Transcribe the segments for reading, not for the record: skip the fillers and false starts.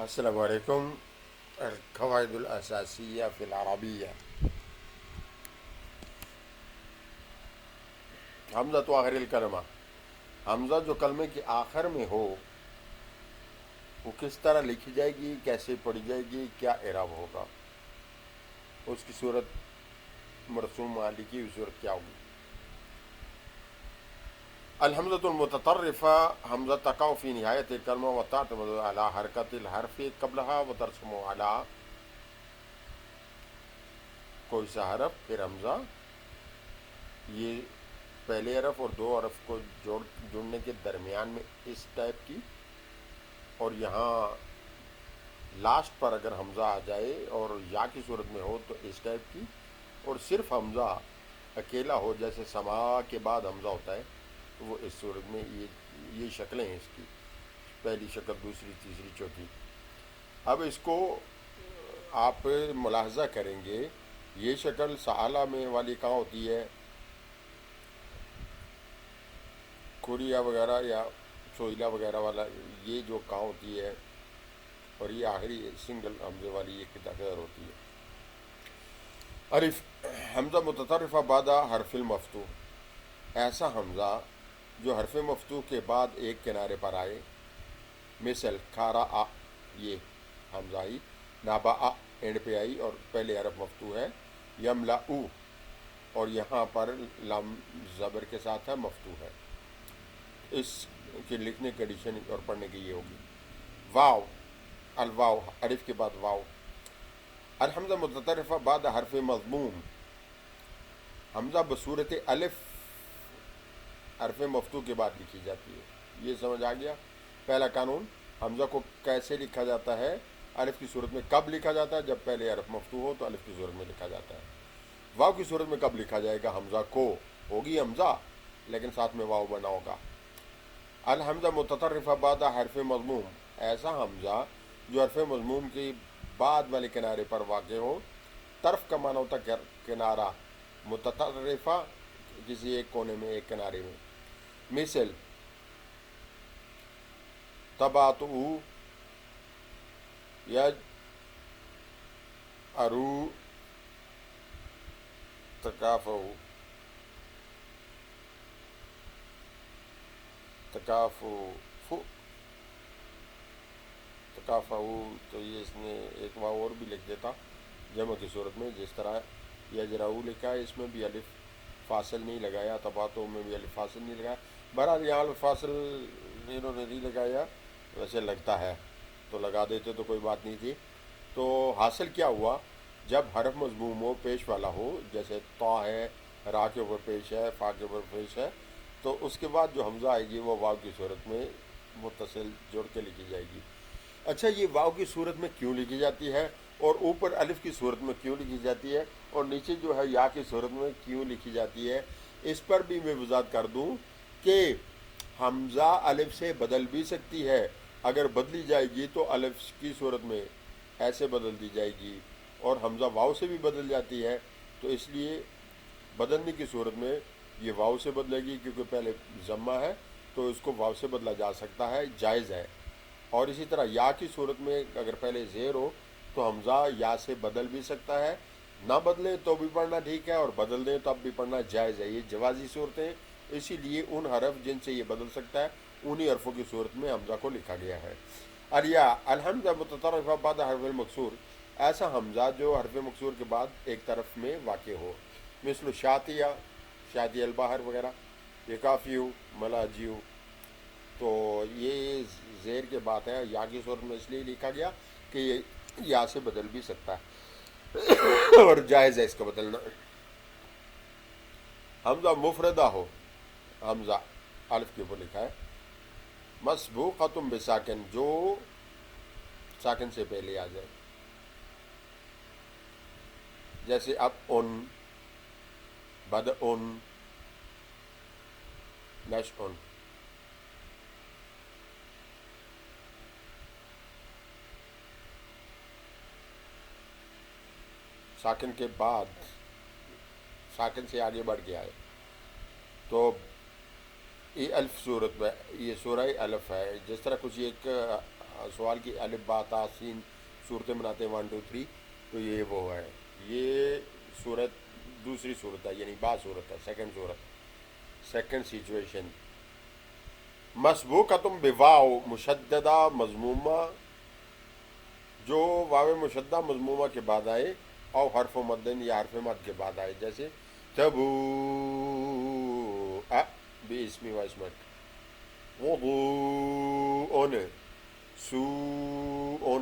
السلام عليكم. القواعد الأساسية في العربية. حمزہ تو آخر الکلمہ، حمزہ جو کلمے کے آخر میں ہو وہ کس طرح لکھی جائے گی، کیسے پڑھی جائے گی، کیا اعراب ہوگا، اس کی صورت مرسوم لکھی ہوئی صورت کیا ہوگی. الحمزة المتطرفة حمزة تقع في نهاية الكلمة وتعتمد على حركة الحرف قبلها وترسم على کوئی سا حرف پھر حمزہ. یہ پہلے حرف اور دو حرف کو جوڑنے کے درمیان میں اس ٹائپ کی، اور یہاں لاسٹ پر اگر حمزہ آ جائے اور یا کی صورت میں ہو تو اس ٹائپ کی، اور صرف حمزہ اکیلا ہو جیسے سما کے بعد حمزہ ہوتا ہے تو وہ اس صورت میں یہ شکلیں ہیں اس کی، پہلی شکل، دوسری، تیسری، چوتھی. اب اس کو آپ ملاحظہ کریں گے، یہ شکل سآلہ میں والی کہاں ہوتی ہے، کوریا وغیرہ یا سوئلہ وغیرہ والا، یہ جو کہاں ہوتی ہے، اور یہ آخری سنگل حمزے والی یہ کدھر ہوتی ہے. الف حمزہ متطرفہ بعد حرف المفتوح، ایسا حمزہ جو حرف مفتوح کے بعد ایک کنارے پر آئے، مثل کھارا آ، یہ حمزہ آئی، نابا آ اینڈ پہ آئی اور پہلے حرف مفتوح ہے، یملا او، اور یہاں پر لام زبر کے ساتھ ہے، مفتوح ہے. اس کی لکھنے کی کنڈیشن اور پڑھنے کی یہ ہوگی. واو، الواو، الف کے بعد واو. الحمزہ متطرفہ بعد حرف مضموم، حمزہ بصورت الف حرف مفتوح کے بعد لکھی جاتی ہے. یہ سمجھ آ گیا. پہلا قانون، حمزہ کو کیسے لکھا جاتا ہے، الف کی صورت میں کب لکھا جاتا ہے، جب پہلے حرف مفتوح ہو تو الف کی صورت میں لکھا جاتا ہے. واو کی صورت میں کب لکھا جائے گا، حمزہ کو ہوگی حمزہ لیکن ساتھ میں واو بنا ہوگا. الحمزہ متطرفہ بعد حرف مضموم، ایسا حمزہ جو حرف مضموم کے بعد والے کنارے پر واقع ہو. طرف کا معنی ہوتا ہے کنارہ، متطرفہ کسی ایک کونے میں، ایک کنارے میں. مثل تباتو، یج ارو، تکافو، تکافو، تو یہ اس نے ایک واو اور بھی لکھ دیتا جمع کی صورت میں، جس طرح یجراؤ لکھا ہے، اس میں بھی الف فاصل نہیں لگایا، تباتو میں بھی الف فاصل نہیں لگایا. بہرحال یہاں الف فاصل انہوں نے نہیں لگایا، ویسے لگتا ہے تو لگا دیتے تو کوئی بات نہیں تھی. تو حاصل کیا ہوا، جب حرف مضموم ہو، پیش والا ہو، جیسے تا ہے، را کے اوپر پیش ہے، فا کے اوپر پیش ہے، تو اس کے بعد جو حمزہ آئے گی وہ واو کی صورت میں متصل جوڑ کے لکھی جائے گی. اچھا، یہ واو کی صورت میں کیوں لکھی جاتی ہے، اور اوپر الف کی صورت میں کیوں لکھی جاتی ہے، اور نیچے جو ہے یا کی صورت میں کیوں لکھی جاتی ہے، اس پر بھی میں وضاحت کر دوں کہ حمزہ الف سے بدل بھی سکتی ہے. اگر بدلی جائے گی تو الف کی صورت میں ایسے بدل دی جائے گی، اور حمزہ واو سے بھی بدل جاتی ہے، تو اس لیے بدلنے کی صورت میں یہ واو سے بدلے گی، کیونکہ پہلے ضمہ ہے تو اس کو واو سے بدلا جا سکتا ہے، جائز ہے. اور اسی طرح یا کی صورت میں اگر پہلے زیر ہو تو حمزہ یا سے بدل بھی سکتا ہے، نہ بدلیں تو بھی پڑھنا ٹھیک ہے، اور بدل دیں تب بھی پڑھنا جائز ہے. یہ جوازی صورتیں، اسی لیے ان حرف جن سے یہ بدل سکتا ہے انہی حرفوں کی صورت میں حمزہ کو لکھا گیا ہے. الیا الحمزہ متطرفہ بعد حرف المکسور، ایسا حمزہ جو حرف مکسور کے بعد ایک طرف میں واقع ہو، مثل شاتیہ، شاتی الباہر وغیرہ، یکافیو، ملاجیو. تو یہ زیر کے بات ہے، یا کی صورت میں اس لیے لکھا گیا کہ یہ یا سے بدل بھی سکتا ہے اور جائز ہے اس کا بدلنا. حمزہ مفردہ ہو، حمزہ الف کے اوپر لکھا ہے، مسبوقۃ بساکن، جو ساکن سے پہلے آ جائے، جیسے اب ان، بد ان، نش ان. ساکن کے بعد، ساکن سے آگے بڑھ کے آئے تو یہ الف صورت میں، یہ سورہ الف ہے. جس طرح کچھ ایک سوال کی الف با تا سین صورتیں بناتے ہیں 1 2 3، تو یہ وہ ہے، یہ صورت دوسری صورت ہے، یعنی با صورت ہے، سیکنڈ صورت، سیکنڈ سچویشن۔ مسبوقۃ بواو مشددہ مضمومہ، جو واو مشدہ مضمومہ کے بعد آئے، او حرف مدن یا حرف مد کے بعد آئے، جیسے تبو باسم و اسمک، وضوء سوء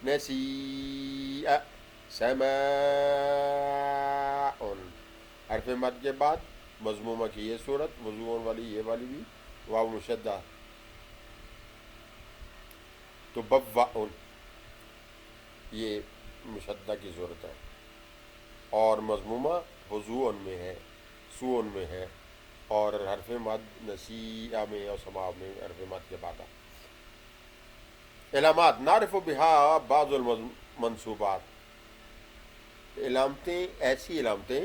نسیء سماء، حرف مد کے بعد مضمومہ کی یہ صورت، وضوء والی یہ والی بھی واو مشدہ، تو بوّأ یہ مشدہ کی صورت ہے، اور مضمومہ وضوء میں ہے، سوء میں ہے، اور حرف مد نسیء میں اور سماء میں حرف مد کے بعد ہے۔ علامات نعرف بہا بعض المنصوبات، علامتیں، ایسی علامتیں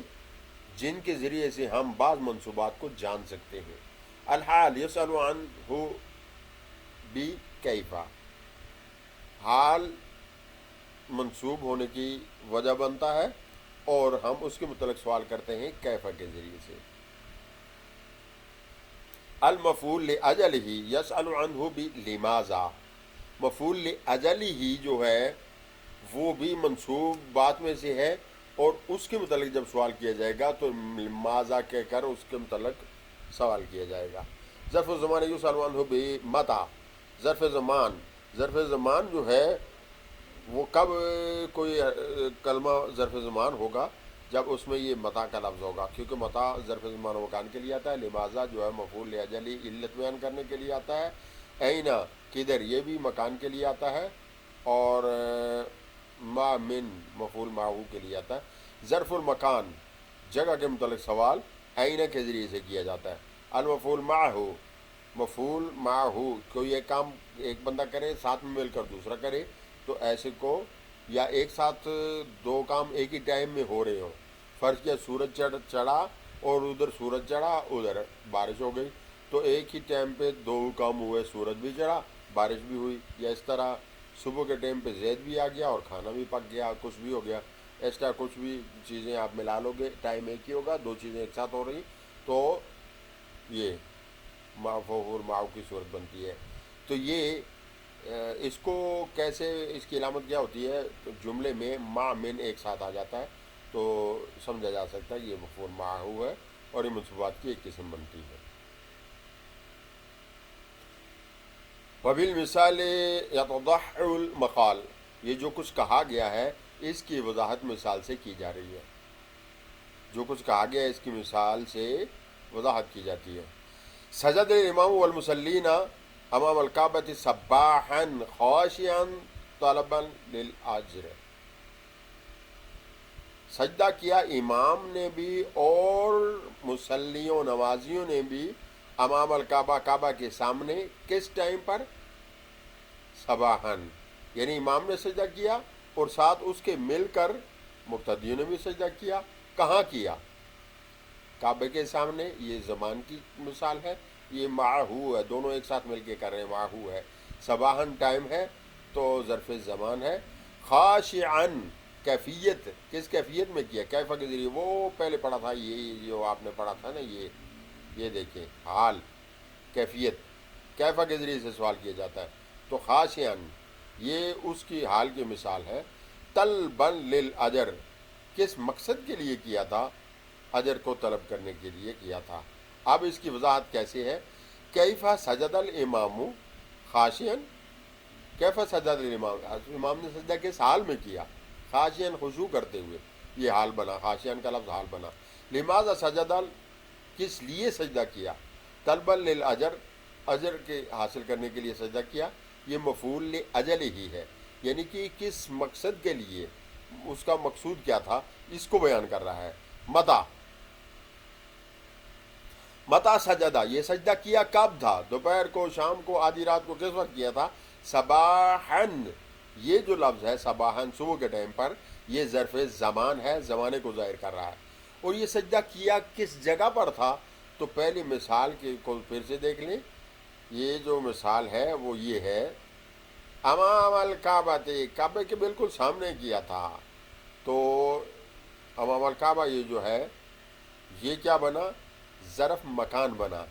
جن کے ذریعے سے ہم بعض منصوبات کو جان سکتے ہیں۔ الحال یسأل عنہ بکیف، حال منصوب ہونے کی وجہ بنتا ہے اور ہم اس کے متعلق سوال کرتے ہیں کیف کے ذریعے سے۔ المفعول لأجلہ یسأل عنہ بلماذا، مفعول لأجلہ جو ہے وہ بھی منصوبات میں سے ہے، اور اس کے متعلق جب سوال کیا جائے گا تو لماذا کہہ کر اس کے متعلق سوال کیا جائے گا۔ ظرف زمان یسأل عنہ بمتى، ظرف زمان جو ہے وہ کب کوئی کلمہ ظرف زمان ہوگا، جب اس میں یہ متا کا لفظ ہوگا، کیونکہ متا ظرف زمان و مکان کے لیے آتا ہے، لماذا جو ہے مفعول لاجلی علت بیان کرنے کے لیے آتا ہے، اینا کدھر یہ بھی مکان کے لیے آتا ہے، اور ما من مفعول معہو کے لیے آتا ہے۔ ظرف المکان جگہ کے متعلق سوال اینا کے ذریعے سے کیا جاتا ہے۔ المفعول معہو، مفعول معہو کوئی ایک کام ایک بندہ کرے ساتھ میں مل کر دوسرا کرے، تو ایسے کو، یا ایک ساتھ دو کام ایک ہی ٹائم میں ہو رہے ہوں، فرض کیا سورج چڑھا اور ادھر سورج چڑھا ادھر بارش ہو گئی، تو ایک ہی ٹائم پہ دو کام ہوئے، سورج بھی چڑھا بارش بھی ہوئی، یا اس طرح صبح کے ٹائم پہ زید بھی آ گیا اور کھانا بھی پک گیا، کچھ بھی ہو گیا، اس طرح کچھ بھی چیزیں آپ ملا لو گے، ٹائم ایک ہی ہوگا، دو چیزیں ایک ساتھ ہو رہی، تو یہ مفعول معہو کی صورت بنتی ہے۔ تو یہ اس کو کیسے، اس کی علامت کیا ہوتی ہے، تو جملے میں ما من ایک ساتھ آ جاتا ہے تو سمجھا جا سکتا ہے یہ مفعول معہو ہے، اور یہ منصوبات کی ایک قسم بنتی ہے۔ وبالمثال یتضح المقال، یہ جو کچھ کہا گیا ہے اس کی وضاحت مثال سے کی جا رہی ہے، جو کچھ کہا گیا ہے اس کی مثال سے وضاحت کی جاتی ہے۔ سجد الامام والمصلین امام الکعبۃ سباحا خاشعا طلبا للاجر، سجدہ کیا امام نے بھی اور مصلیوں نمازیوں نے بھی امام الکعبہ، کعبہ کے سامنے، کس ٹائم پر؟ صباحاً، یعنی امام نے سجدہ کیا اور ساتھ اس کے مل کر مقتدیوں نے بھی سجدہ کیا۔ کہاں کیا؟ کعبے کے سامنے، یہ زمان کی مثال ہے، یہ معہو ہے، دونوں ایک ساتھ مل کے کر رہے ہیں، معہو ہے، صباحاً ٹائم ہے تو ظرف زمان ہے، خاشعاً کیفیت، کس کیفیت میں کیا؟ کیفہ کے ذریعے، وہ پہلے پڑھا تھا، یہ جو آپ نے پڑھا تھا نا، یہ دیکھیں حال، کیفیت، کیفہ کے ذریعے سے سوال کیا جاتا ہے، تو خاشعاً یہ اس کی حال کی مثال ہے۔ طلباً للاجر، کس مقصد کے لیے کیا تھا؟ اجر کو طلب کرنے کے لیے کیا تھا۔ اب اس کی وضاحت کیسے ہے؟ کیفہ سجد الامام خاشعاً، کیفہ سجد الامام، امام نے سجدہ کس حال میں کیا؟ خاشعاً، خشوع کرتے ہوئے، یہ حال بنا، خاشعاً کا لفظ حال بنا۔ لماذا سجد، کس لیے سجدہ کیا؟ طلبا للاجر، اجر کے حاصل کرنے کے لیے سجدہ کیا، یہ مفعول لاجل ہی ہے، یعنی کہ کس مقصد کے لیے، اس کا مقصود کیا تھا، اس کو بیان کر رہا ہے۔ متا سجدہ، یہ سجدہ کیا کب تھا؟ دوپہر کو، شام کو، آدھی رات کو، کس وقت کیا تھا؟ صباحاً، یہ جو لفظ ہے صباحاً، صبح کے ٹائم پر، یہ ظرف زمان ہے، زمانے کو ظاہر کر رہا ہے۔ اور یہ سجدہ کیا کس جگہ پر تھا؟ تو پہلی مثال کو پھر سے دیکھ لیں، یہ جو مثال ہے وہ یہ ہے امام الکعبہ تھے، کعبے کے بالکل سامنے کیا تھا. تو امام الکعبہ یہ جو ہے یہ کیا بنا؟ ظرف مکان بنا،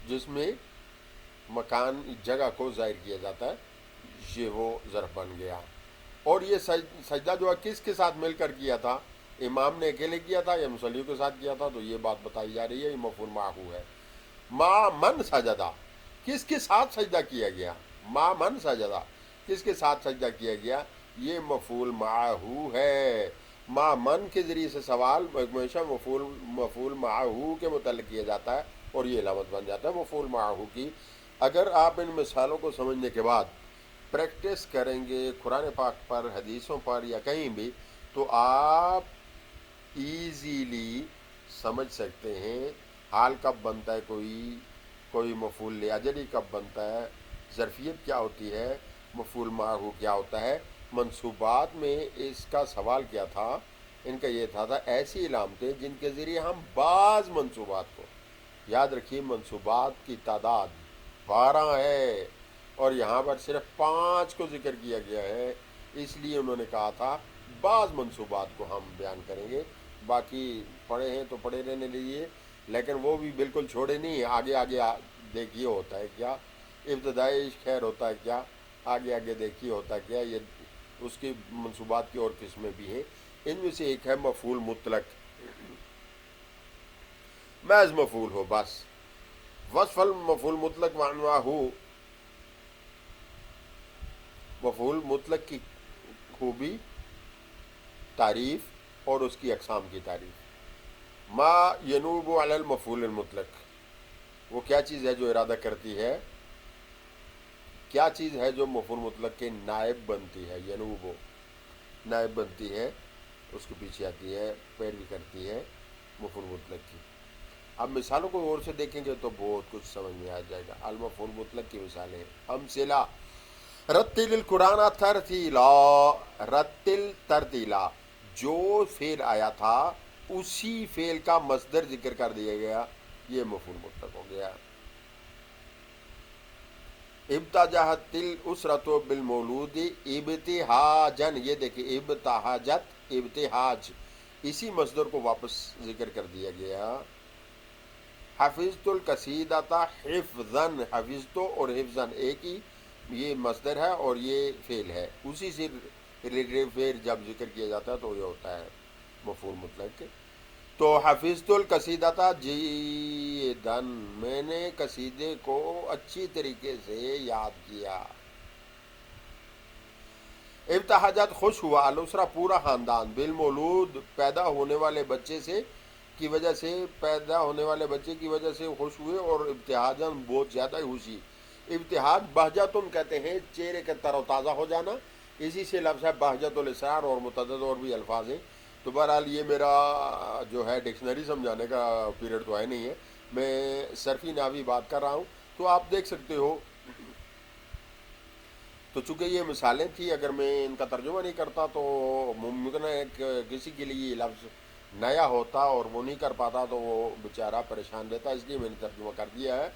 جس میں مکان جگہ کو ظاہر کیا جاتا ہے، یہ وہ ظرف بن گیا. اور یہ سجدہ جو ہے کس کے ساتھ مل کر کیا تھا؟ امام نے اکیلے کیا تھا یا مصلیوں کے ساتھ کیا تھا؟ تو یہ بات بتائی جا رہی ہے، یہ مفعول معہو ہے. ما من سجدہ، کس کے ساتھ سجدہ کیا گیا؟ ما من سجدہ، کس کے ساتھ سجدہ کیا گیا؟ یہ مفعول معہو ہے. ما من کے ذریعے سے سوال ہمیشہ مفعول معہو کے متعلق کیا جاتا ہے اور یہ علامت بن جاتا ہے مفعول معہو کی. اگر آپ ان مثالوں کو سمجھنے کے بعد پریکٹس کریں گے قرآن پاک پر، حدیثوں پر یا کہیں بھی، تو آپ ایزیلی سمجھ سکتے ہیں حال کب بنتا ہے، کوئی مفعول لاجلی کب بنتا ہے، ظرفیت کیا ہوتی ہے، مفعول معہو کیا ہوتا ہے. منصوبات میں اس کا سوال کیا تھا؟ ان کا یہ تھا ایسی علامتیں جن کے ذریعے ہم بعض منصوبات کو، یاد رکھیے منصوبات کی تعداد 12 ہے اور یہاں پر صرف 5 کو ذکر کیا گیا ہے، اس لیے انہوں نے کہا تھا بعض منصوبات کو ہم بیان کریں گے. باقی پڑھے ہیں تو پڑھے رہنے لیجیے، لیکن وہ بھی بالکل چھوڑے نہیں، آگے آگے دیکھیے ہوتا ہے کیا، ابتدائی خیر ہوتا ہے کیا، آگے آگے دیکھیے ہوتا ہے کیا. یہ اس کی منصوبات کی اور قسمیں بھی ہیں. ان میں سے ایک ہے مفعول مطلق، محض مفعول ہو بس. وصف المفعول مطلق وانواع ہو، مفعول مطلق کی خوبی، تعریف اور اس کی اقسام کی تعریف. ما ینوب علی المفعول المطلق، وہ کیا چیز ہے جو ارادہ کرتی ہے، کیا چیز ہے جو مفعول مطلق کے نائب بنتی ہے، ینوب نائب بنتی ہے، اس کے پیچھے آتی ہے، پیروی کرتی ہے مفعول مطلق کی. اب مثالوں کو غور سے دیکھیں گے تو بہت کچھ سمجھ میں آ جائے گا. المفعول مطلق کی مثالیں امثلہ: رتل القرآن ترتیلا، رتل ترتیلا، جو فعل آیا تھا اسی فعل کا مصدر ذکر کر دیا گیا، یہ مفعول مطلق ہو گیا. ابتجاحت الاسرۃ بالمولود ابتہاجن، یہ دیکھیں ابتہاجت، ابتہاج، اسی مصدر کو واپس ذکر کر دیا گیا. حفظت القصیدۃ حفظاً، حفظت اور حفظاً ایک ہی یہ مصدر ہے اور یہ فعل ہے، اسی سے ریلیٹڈ فعل جب ذکر کیا جاتا ہے تو یہ ہوتا ہے مفعول مطلق. تو حفظت القصیدۃ جیداً، میں نے قصیدے کو اچھی طریقے سے یاد کیا. ابتہاجت، خوش ہوا، الاسرہ پورا خاندان، بالمولود پیدا ہونے والے بچے سے کی وجہ سے، پیدا ہونے والے بچے کی وجہ سے خوش ہوئے، اور ابتہاجن بہت زیادہ خوشی. ابتہاج بہجتن کہتے ہیں چہرے کا تر و تازہ ہو جانا، اسی سے لفظ ہے بہجت الاسرار، اور متعدد اور بھی الفاظ ہیں. تو بہرحال یہ میرا جو ہے ڈکشنری سمجھانے کا پیریڈ تو ہے نہیں ہے، میں صرفی نحوی بات کر رہا ہوں. تو آپ دیکھ سکتے ہو، تو چونکہ یہ مثالیں تھیں، اگر میں ان کا ترجمہ نہیں کرتا تو ممکن ہے کہ کسی کے لیے یہ لفظ نیا ہوتا اور وہ نہیں کر پاتا تو وہ بیچارہ پریشان رہتا، اس لیے میں نے ترجمہ کر دیا ہے.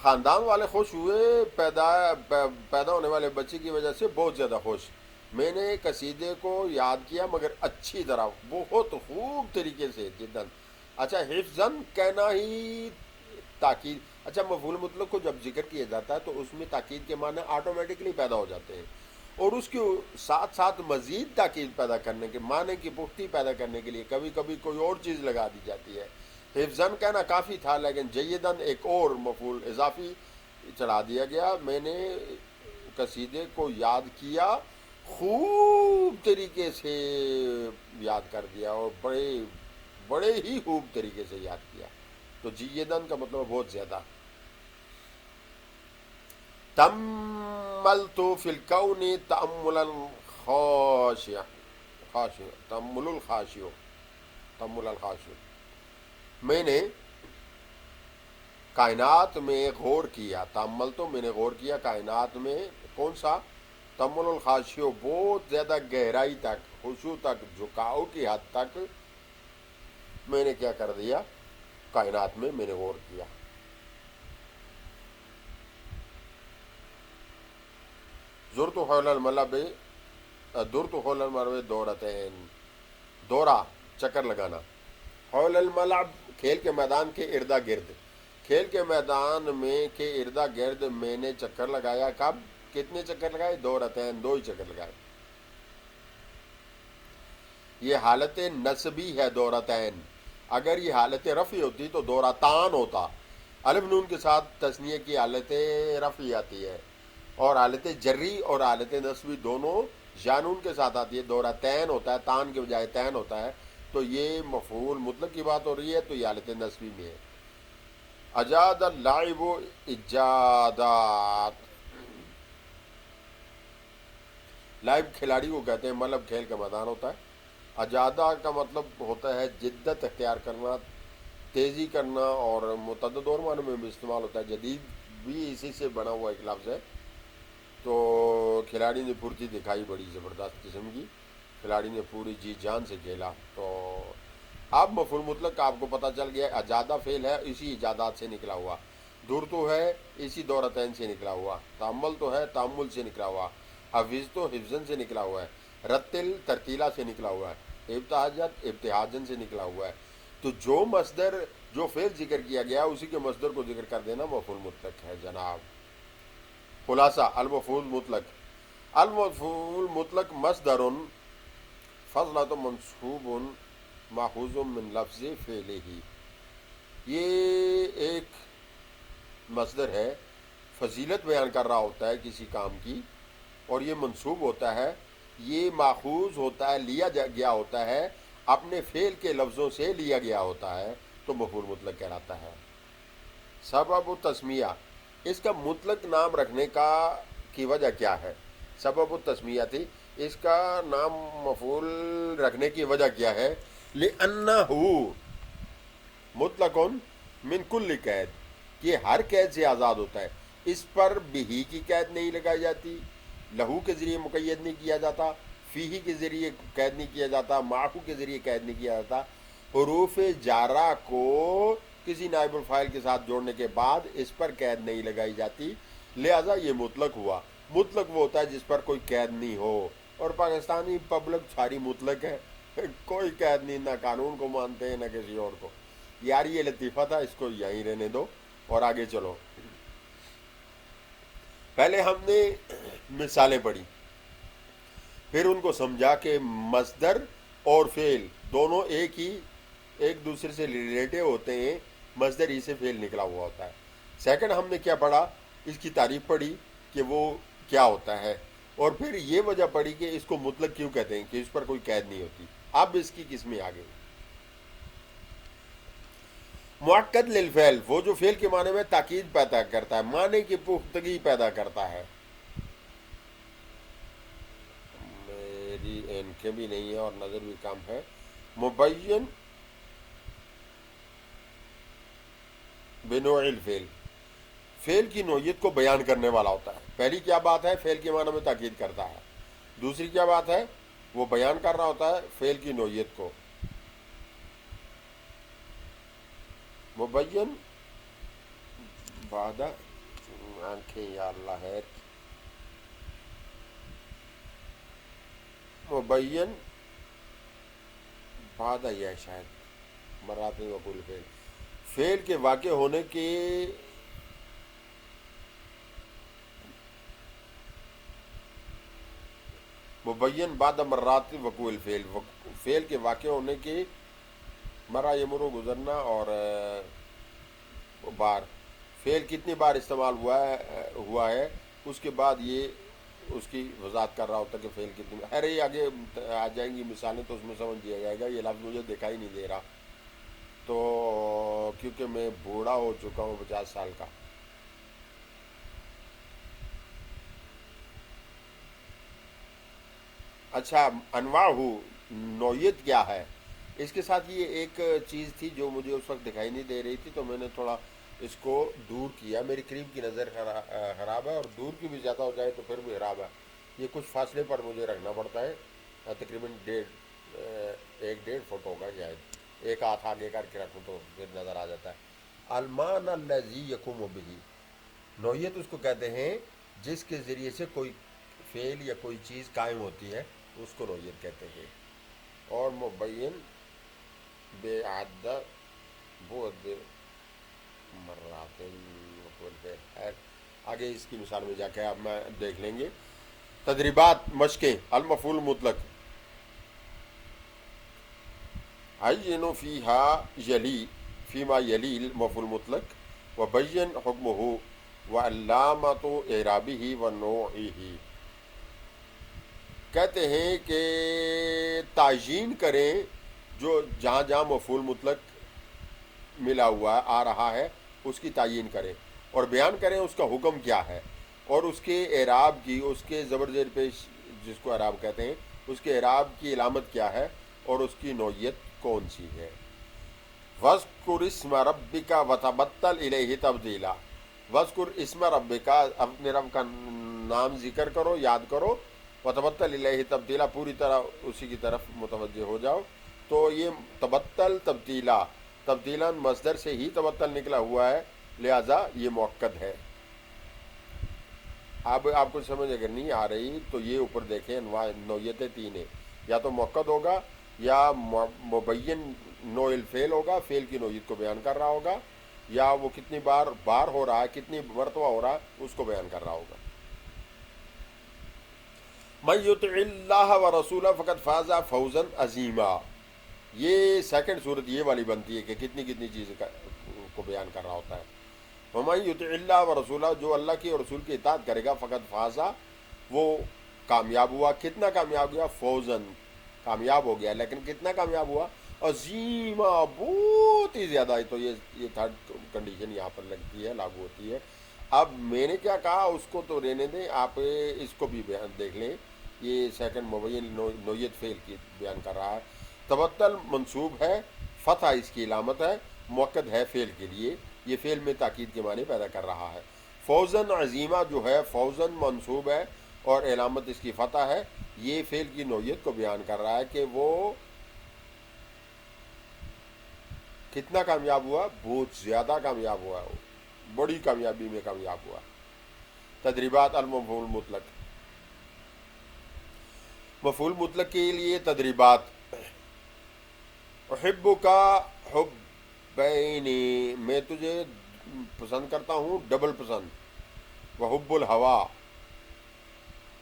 خاندان والے خوش ہوئے پیدا ہونے والے بچے کی وجہ سے بہت زیادہ خوش. میں نے قصیدے کو یاد کیا مگر اچھی طرح، بہت خوب طریقے سے، جداً. اچھا، حفظاً کہنا ہی تاکید. اچھا، مفعول مطلق کو جب ذکر کیا جاتا ہے تو اس میں تاکید کے معنی آٹومیٹکلی پیدا ہو جاتے ہیں، اور اس کے ساتھ ساتھ مزید تاکید پیدا کرنے کے معنی کی پختگی پیدا کرنے کے لیے کبھی کبھی کوئی اور چیز لگا دی جاتی ہے. حفظاً کہنا کافی تھا لیکن جیداً ایک اور مفعول اضافی چڑھا دیا گیا. میں نے قصیدے کو یاد کیا، خوب طریقے سے یاد کر دیا، اور بڑے ہی خوب طریقے سے یاد کیا. تو جیداً کا مطلب بہت زیادہ. تأملت فی الکون تأملا خاشعا، خاشع، تأمل الخاشع، تأمل الخاشع، میں نے کائنات میں غور کیا. تأمل تو میں نے غور کیا کائنات میں، کون سا؟ تأمل الخاشع، بہت زیادہ گہرائی تک، خشوع تک، جھکاؤ کی حد تک میں نے کیا کر دیا، کائنات میں میں نے غور کیا. زرت حول الملعب درت حول الملعب دورتین، دورہ چکر لگانا، حول الملعب کھیل کے میدان کے اردا گرد، کھیل کے میدان میں کے اردا گرد میں نے چکر لگایا، کب کتنے چکر لگائے؟ دورتین، دو ہی چکر لگائے. یہ حالت نصبی ہے دورتین، اگر یہ حالت رفعی ہوتی تو دورتان ہوتا. الف نون کے ساتھ تثنیہ کی حالت رفعی آتی ہے، اور حالت جری اور حالت نصبی دونوں جانون کے ساتھ آتی ہے. دورتین ہوتا ہے، تان کے بجائے تین ہوتا ہے، تو یہ مفعول مطلق کی بات ہو رہی ہے، تو یہ حالت نصبی میں ہے. اجاد اللاعب اجادات، لائب کھلاڑی کو کہتے ہیں، ملعب کھیل کا میدان ہوتا ہے. اجادہ کا مطلب ہوتا ہے جدت اختیار کرنا، تیزی کرنا، اور متعدد اور معنوں میں بھی استعمال ہوتا ہے. جدید بھی اسی سے بنا ہوا ایک لفظ ہے. تو کھلاڑی نے پھرتی دکھائی بڑی زبردست قسم کی، کھلاڑی نے پوری جی جان سے کھیلا. تو اب مفعول مطلق کا آپ کو پتہ چل گیا. اجادہ فعل ہے، اسی ایجادات سے نکلا ہوا. دور تو ہے، اسی دورتین سے نکلا ہوا. تامل تو ہے، تامل سے نکلا ہوا. حفظ تو حفظن سے نکلا ہوا ہے. رتل ترتیلا سے نکلا ہوا ہے. ابتہاجت ابتہاجن سے نکلا ہوا ہے. تو جو مصدر، جو فعل ذکر کیا گیا اسی کے مصدر کو ذکر کر دینا مفعول مطلق ہے جناب. خلاصہ المفعول مطلق، المفعول مطلق مصدر فضلۃ منصوب ماخوذ من لفظ فعلہ، یہ ایک مصدر ہے، فضیلت بیان کر رہا ہوتا ہے کسی کام کی، اور یہ منصوب ہوتا ہے، یہ ماخوذ ہوتا ہے، لیا گیا ہوتا ہے، اپنے فعل کے لفظوں سے لیا گیا ہوتا ہے، تو مفعول مطلق کہلاتا ہے. سبب التسمیہ، اس کا مطلق نام رکھنے کی وجہ کیا ہے؟ سبب التسمیہ تھی، اس کا نام مفعول رکھنے کی وجہ کیا ہے؟ لِأَنَّهُ مطلقٌ من کل قید، کہ ہر قید سے آزاد ہوتا ہے. اس پر بہی کی قید نہیں لگائی جاتی، لہو کے ذریعے مقید نہیں کیا جاتا، فیہی کے ذریعے قید نہیں کیا جاتا، معہو کے ذریعے قید نہیں کیا جاتا. حروف جارہ کو کسی نائب الفاعل کے ساتھ جوڑنے کے بعد اس پر قید نہیں لگائی جاتی، لہذا یہ مطلق ہوا. مطلق وہ ہوتا ہے جس پر کوئی قید نہیں ہو، اور پاکستانی پبلک ساری مطلق ہے، کوئی قید نہیں، نہ قانون کو مانتے ہیں نہ کسی اور کو. یار یہ لطیفہ تھا، اس کو یہیں رہنے دو اور آگے چلو. پہلے ہم نے مثالیں پڑھی، پھر ان کو سمجھا کہ مصدر اور فعل دونوں ایک دوسرے سے ریلیٹو ہوتے ہیں، مصدر ہی سے فعل نکلا ہوا ہوتا ہے. سیکنڈ ہم نے کیا پڑھا؟ اس کی تعریف پڑھی کہ وہ کیا ہوتا ہے، اور پھر یہ وجہ پڑھی کہ اس کو مطلق کیوں کہتے ہیں، کہ اس پر کوئی قید نہیں ہوتی. اب اس کی قسمیں آ گئی. مؤکد للفعل، وہ جو فعل کے معنی میں تاکید پیدا کرتا ہے، معنی کی پختگی پیدا کرتا ہے. میری اینکھیں بھی نہیں ہیں اور نظر بھی کم ہے. مبین بنوع الفعل، فعل کی نوعیت کو بیان کرنے والا ہوتا ہے. پہلی کیا بات ہے؟ فعل کے معنی میں تاکید کرتا ہے. دوسری کیا بات ہے؟ وہ بیان کر رہا ہوتا ہے فعل کی نوعیت کو. مبین بعد آنکھیں یا اللہ ہے، مبین بعد یہ شاید مرات وقول فعل، فعل کے واقع ہونے کے مبین بعد مرات وقوع الفعل، فعل کے واقع ہونے کے مرا یمرو گزرنا، اور بار، فعل کتنی بار استعمال ہوا ہے اس کے بعد یہ اس کی وضاحت کر رہا ہوتا ہے کہ فعل کتنی بار. ارے آگے آ جائیں گی مثالیں تو اس میں سمجھ دیا جائے گا. یہ لفظ مجھے دکھائی نہیں دے رہا، تو کیونکہ میں بوڑھا ہو چکا ہوں 50 سال کا. اچھا، انواع نوعیت کیا ہے؟ اس کے ساتھ یہ ایک چیز تھی جو مجھے اس وقت دکھائی نہیں دے رہی تھی، تو میں نے تھوڑا اس کو دور کیا. میری قریب کی نظر خراب ہے، اور دور کی بھی زیادہ ہو جائے تو پھر بھی خراب ہے. یہ کچھ فاصلے پر مجھے رکھنا پڑتا ہے، تقریباً 1.5 فٹ ہوگا شاید. ایک ہاتھ آگے کر کے رکھوں تو پھر نظر آ جاتا ہے. المان الذی یقوم بہ، نوعیت اس کو کہتے ہیں جس کے ذریعے سے کوئی فعل یا کوئی چیز قائم ہوتی ہے اس کو نوعیت کہتے ہیں. اور مبین بے عدد بعد مرات ہے. آگے اس کی مثال میں جا کے اب میں دیکھ لیں گے. تدریبات مشقیں. المفعول مطلق عین فیہا یلی فیما یلی المفعول مطلق وبین حکمہ وعلامۃ اعرابہ ونوعہ. کہتے ہیں کہ تعیین کریں جو جہاں جہاں مفعول مطلق ملا ہوا آ رہا ہے اس کی تعیین کریں اور بیان کریں اس کا حکم کیا ہے اور اس کے اعراب کی, اس کے زبر زیر پیش جس کو اعراب کہتے ہیں, اس کے اعراب کی علامت کیا ہے اور اس کی نوعیت کون سی ہے. وَاذْكُرِ اسْمَ رَبِّكَ وَتَبَتَّلْ إِلَيْهِ تَبْتِيلًا. وَاذْكُرِ اسْمَ رَبِّكَ, اپنے رب کا نام ذکر کرو, یاد کرو. وَتَبَتَّلْ إِلَيْهِ تَبْتِيلًا, پوری طرح اسی کی طرف متوجہ ہو جاؤ. تو یہ تبتل تبتیلا, تبدیلاً مصدر سے ہی تبتل نکلا ہوا ہے, لہذا یہ مؤکد ہے. اب آپ کو سمجھ اگر نہیں آ رہی تو یہ اوپر دیکھیں, نوعیتیں تین ہیں, یا تو مؤکد ہوگا یا مبین نوع الفعل ہوگا, فعل کی نوعیت کو بیان کر رہا ہوگا, یا وہ کتنی بار ہو رہا ہے, کتنی مرتبہ ہو رہا ہے, اس کو بیان کر رہا ہوگا. من یطع اللہ ورسولہ فقد فاز فوزا عظیما. یہ سیکنڈ صورت یہ والی بنتی ہے کہ کتنی کتنی چیزیں کو بیان کر رہا ہوتا ہے. ومن یطع اللہ ورسولہ, جو اللہ کی اور رسول کی اطاعت کرے گا, فقد فازا, وہ کامیاب ہوا. کتنا کامیاب ہوا؟ فوزن, کامیاب ہو گیا. لیکن کتنا کامیاب ہوا؟ عظیمہ, بہت ہی زیادہ. تو یہ تھرڈ کنڈیشن یہاں پر لگتی ہے, لاگو ہوتی ہے. اب میں نے کیا کہا اس کو تو رہنے دیں, آپ اس کو بھی دیکھ لیں. یہ سیکنڈ مبین نوعیت فعل کی بیان کر رہا ہے. تبتل منصوب ہے, فتح اس کی علامت ہے, مؤکد ہے فعل کے لیے, یہ فعل میں تاکید کے معنی پیدا کر رہا ہے. فوزن عظیمہ جو ہے, فوزن منصوب ہے اور علامت اس کی فتح ہے, یہ فعل کی نوعیت کو بیان کر رہا ہے کہ وہ کتنا کامیاب ہوا, بہت زیادہ کامیاب ہوا, بڑی کامیابی میں کامیاب ہوا. تدریبات. المفعول مطلق, مفعول مطلق کے لیے تدریبات. احب کا حبین, میں تجھے پسند کرتا ہوں ڈبل پسند. وحب الہوا,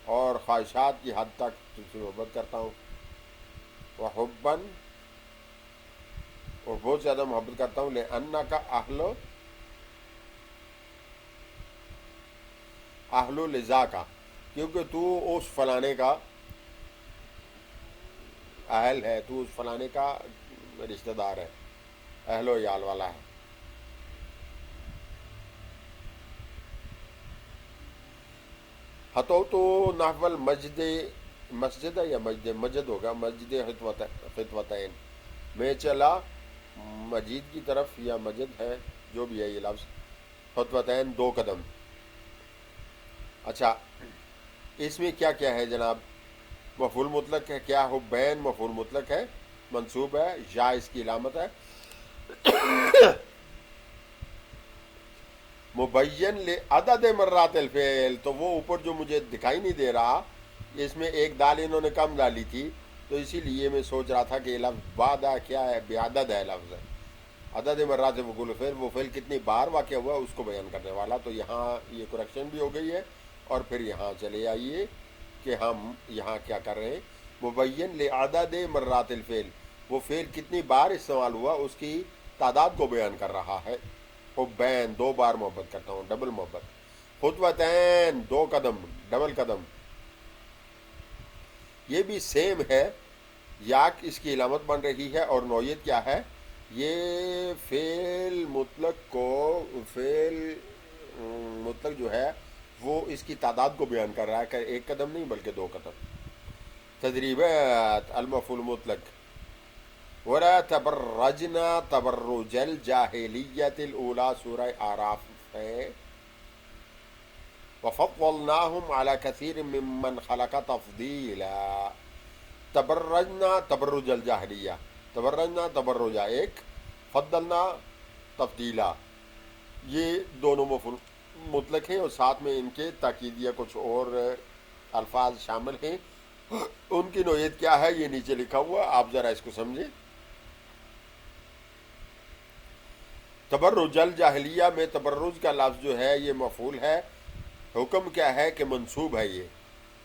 اور خواہشات کی حد تک تجھ سے محبت کرتا ہوں. وحبن, اور بہت زیادہ محبت کرتا ہوں. لأنک اہل لذا کا, کیونکہ تو اس فلانے کا اہل ہے, تو اس فلانے کا رشتہ دار ہے, اہل و عیال والا ہے. ہتو تو نحو المسجد, مسجد ہے یا مجد ہوگا, مسجد خطوتین, میں چلا مسجد کی طرف, یا مسجد ہے جو بھی ہے یہ لفظ, خطوتین دو قدم. اچھا, اس میں کیا کیا ہے جناب؟ مفعول مطلق ہے. کیا حبین مفعول مطلق ہے, منصوب ہے, یا اس کی علامت ہے. مبین لعدد مرات الفعل, تو وہ اوپر جو مجھے دکھائی نہیں دے رہا, اس میں ایک دال انہوں نے کم ڈالی تھی, تو اسی لیے میں سوچ رہا تھا کہ یہ لفظ بعدہ کیا ہے, بعدد ہے لفظ ہے. عدد مرات وقوع الفعل, وہ فعل کتنی بار واقع ہوا اس کو بیان کرنے والا. تو یہاں یہ کریکشن بھی ہو گئی ہے. اور پھر یہاں چلے آئیے کہ ہم یہاں کیا کر رہے ہیں. مبین لعدد مرات الفعل, وہ فعل کتنی بار استعمال ہوا اس کی تعداد کو بیان کر رہا ہے. حبین, دو بار محبت کرتا ہوں, ڈبل محبت. خطوتین, دو قدم, ڈبل قدم. یہ بھی سیم ہے, یا اس کی علامت بن رہی ہے. اور نوعیت کیا ہے؟ یہ فعل مطلق کو, فعل مطلق جو ہے وہ اس کی تعداد کو بیان کر رہا ہے, کہ ایک قدم نہیں بلکہ دو قدم. تدریبات. المفعول مطلق. وَلَا تَبَرَّجْنَا تَبَرُّجَ الْجَاهِلِيَّةِ الْأُولَى, سورہ آراف ہے. وَفَضَّلْنَاهُمْ عَلَى كَثِيرٍ مِّمَّنْ خَلَقَ تَفْضِيلًا. تبرجنا تبرج الجاہلیہ, تبرجنا تبرجہ ایک, فضلنا تفضیلا, یہ دونوں مفعول مطلق ہیں, اور ساتھ میں ان کے تاکیدیہ کچھ اور الفاظ شامل ہیں، ان کی نوعیت کیا ہے یہ نیچے لکھا ہوا، آپ ذرا اس کو سمجھیں۔ تبرج الجاہلیہ میں تبرج کا لفظ جو ہے یہ مفعول ہے، حکم کیا ہے کہ منصوب ہے یہ،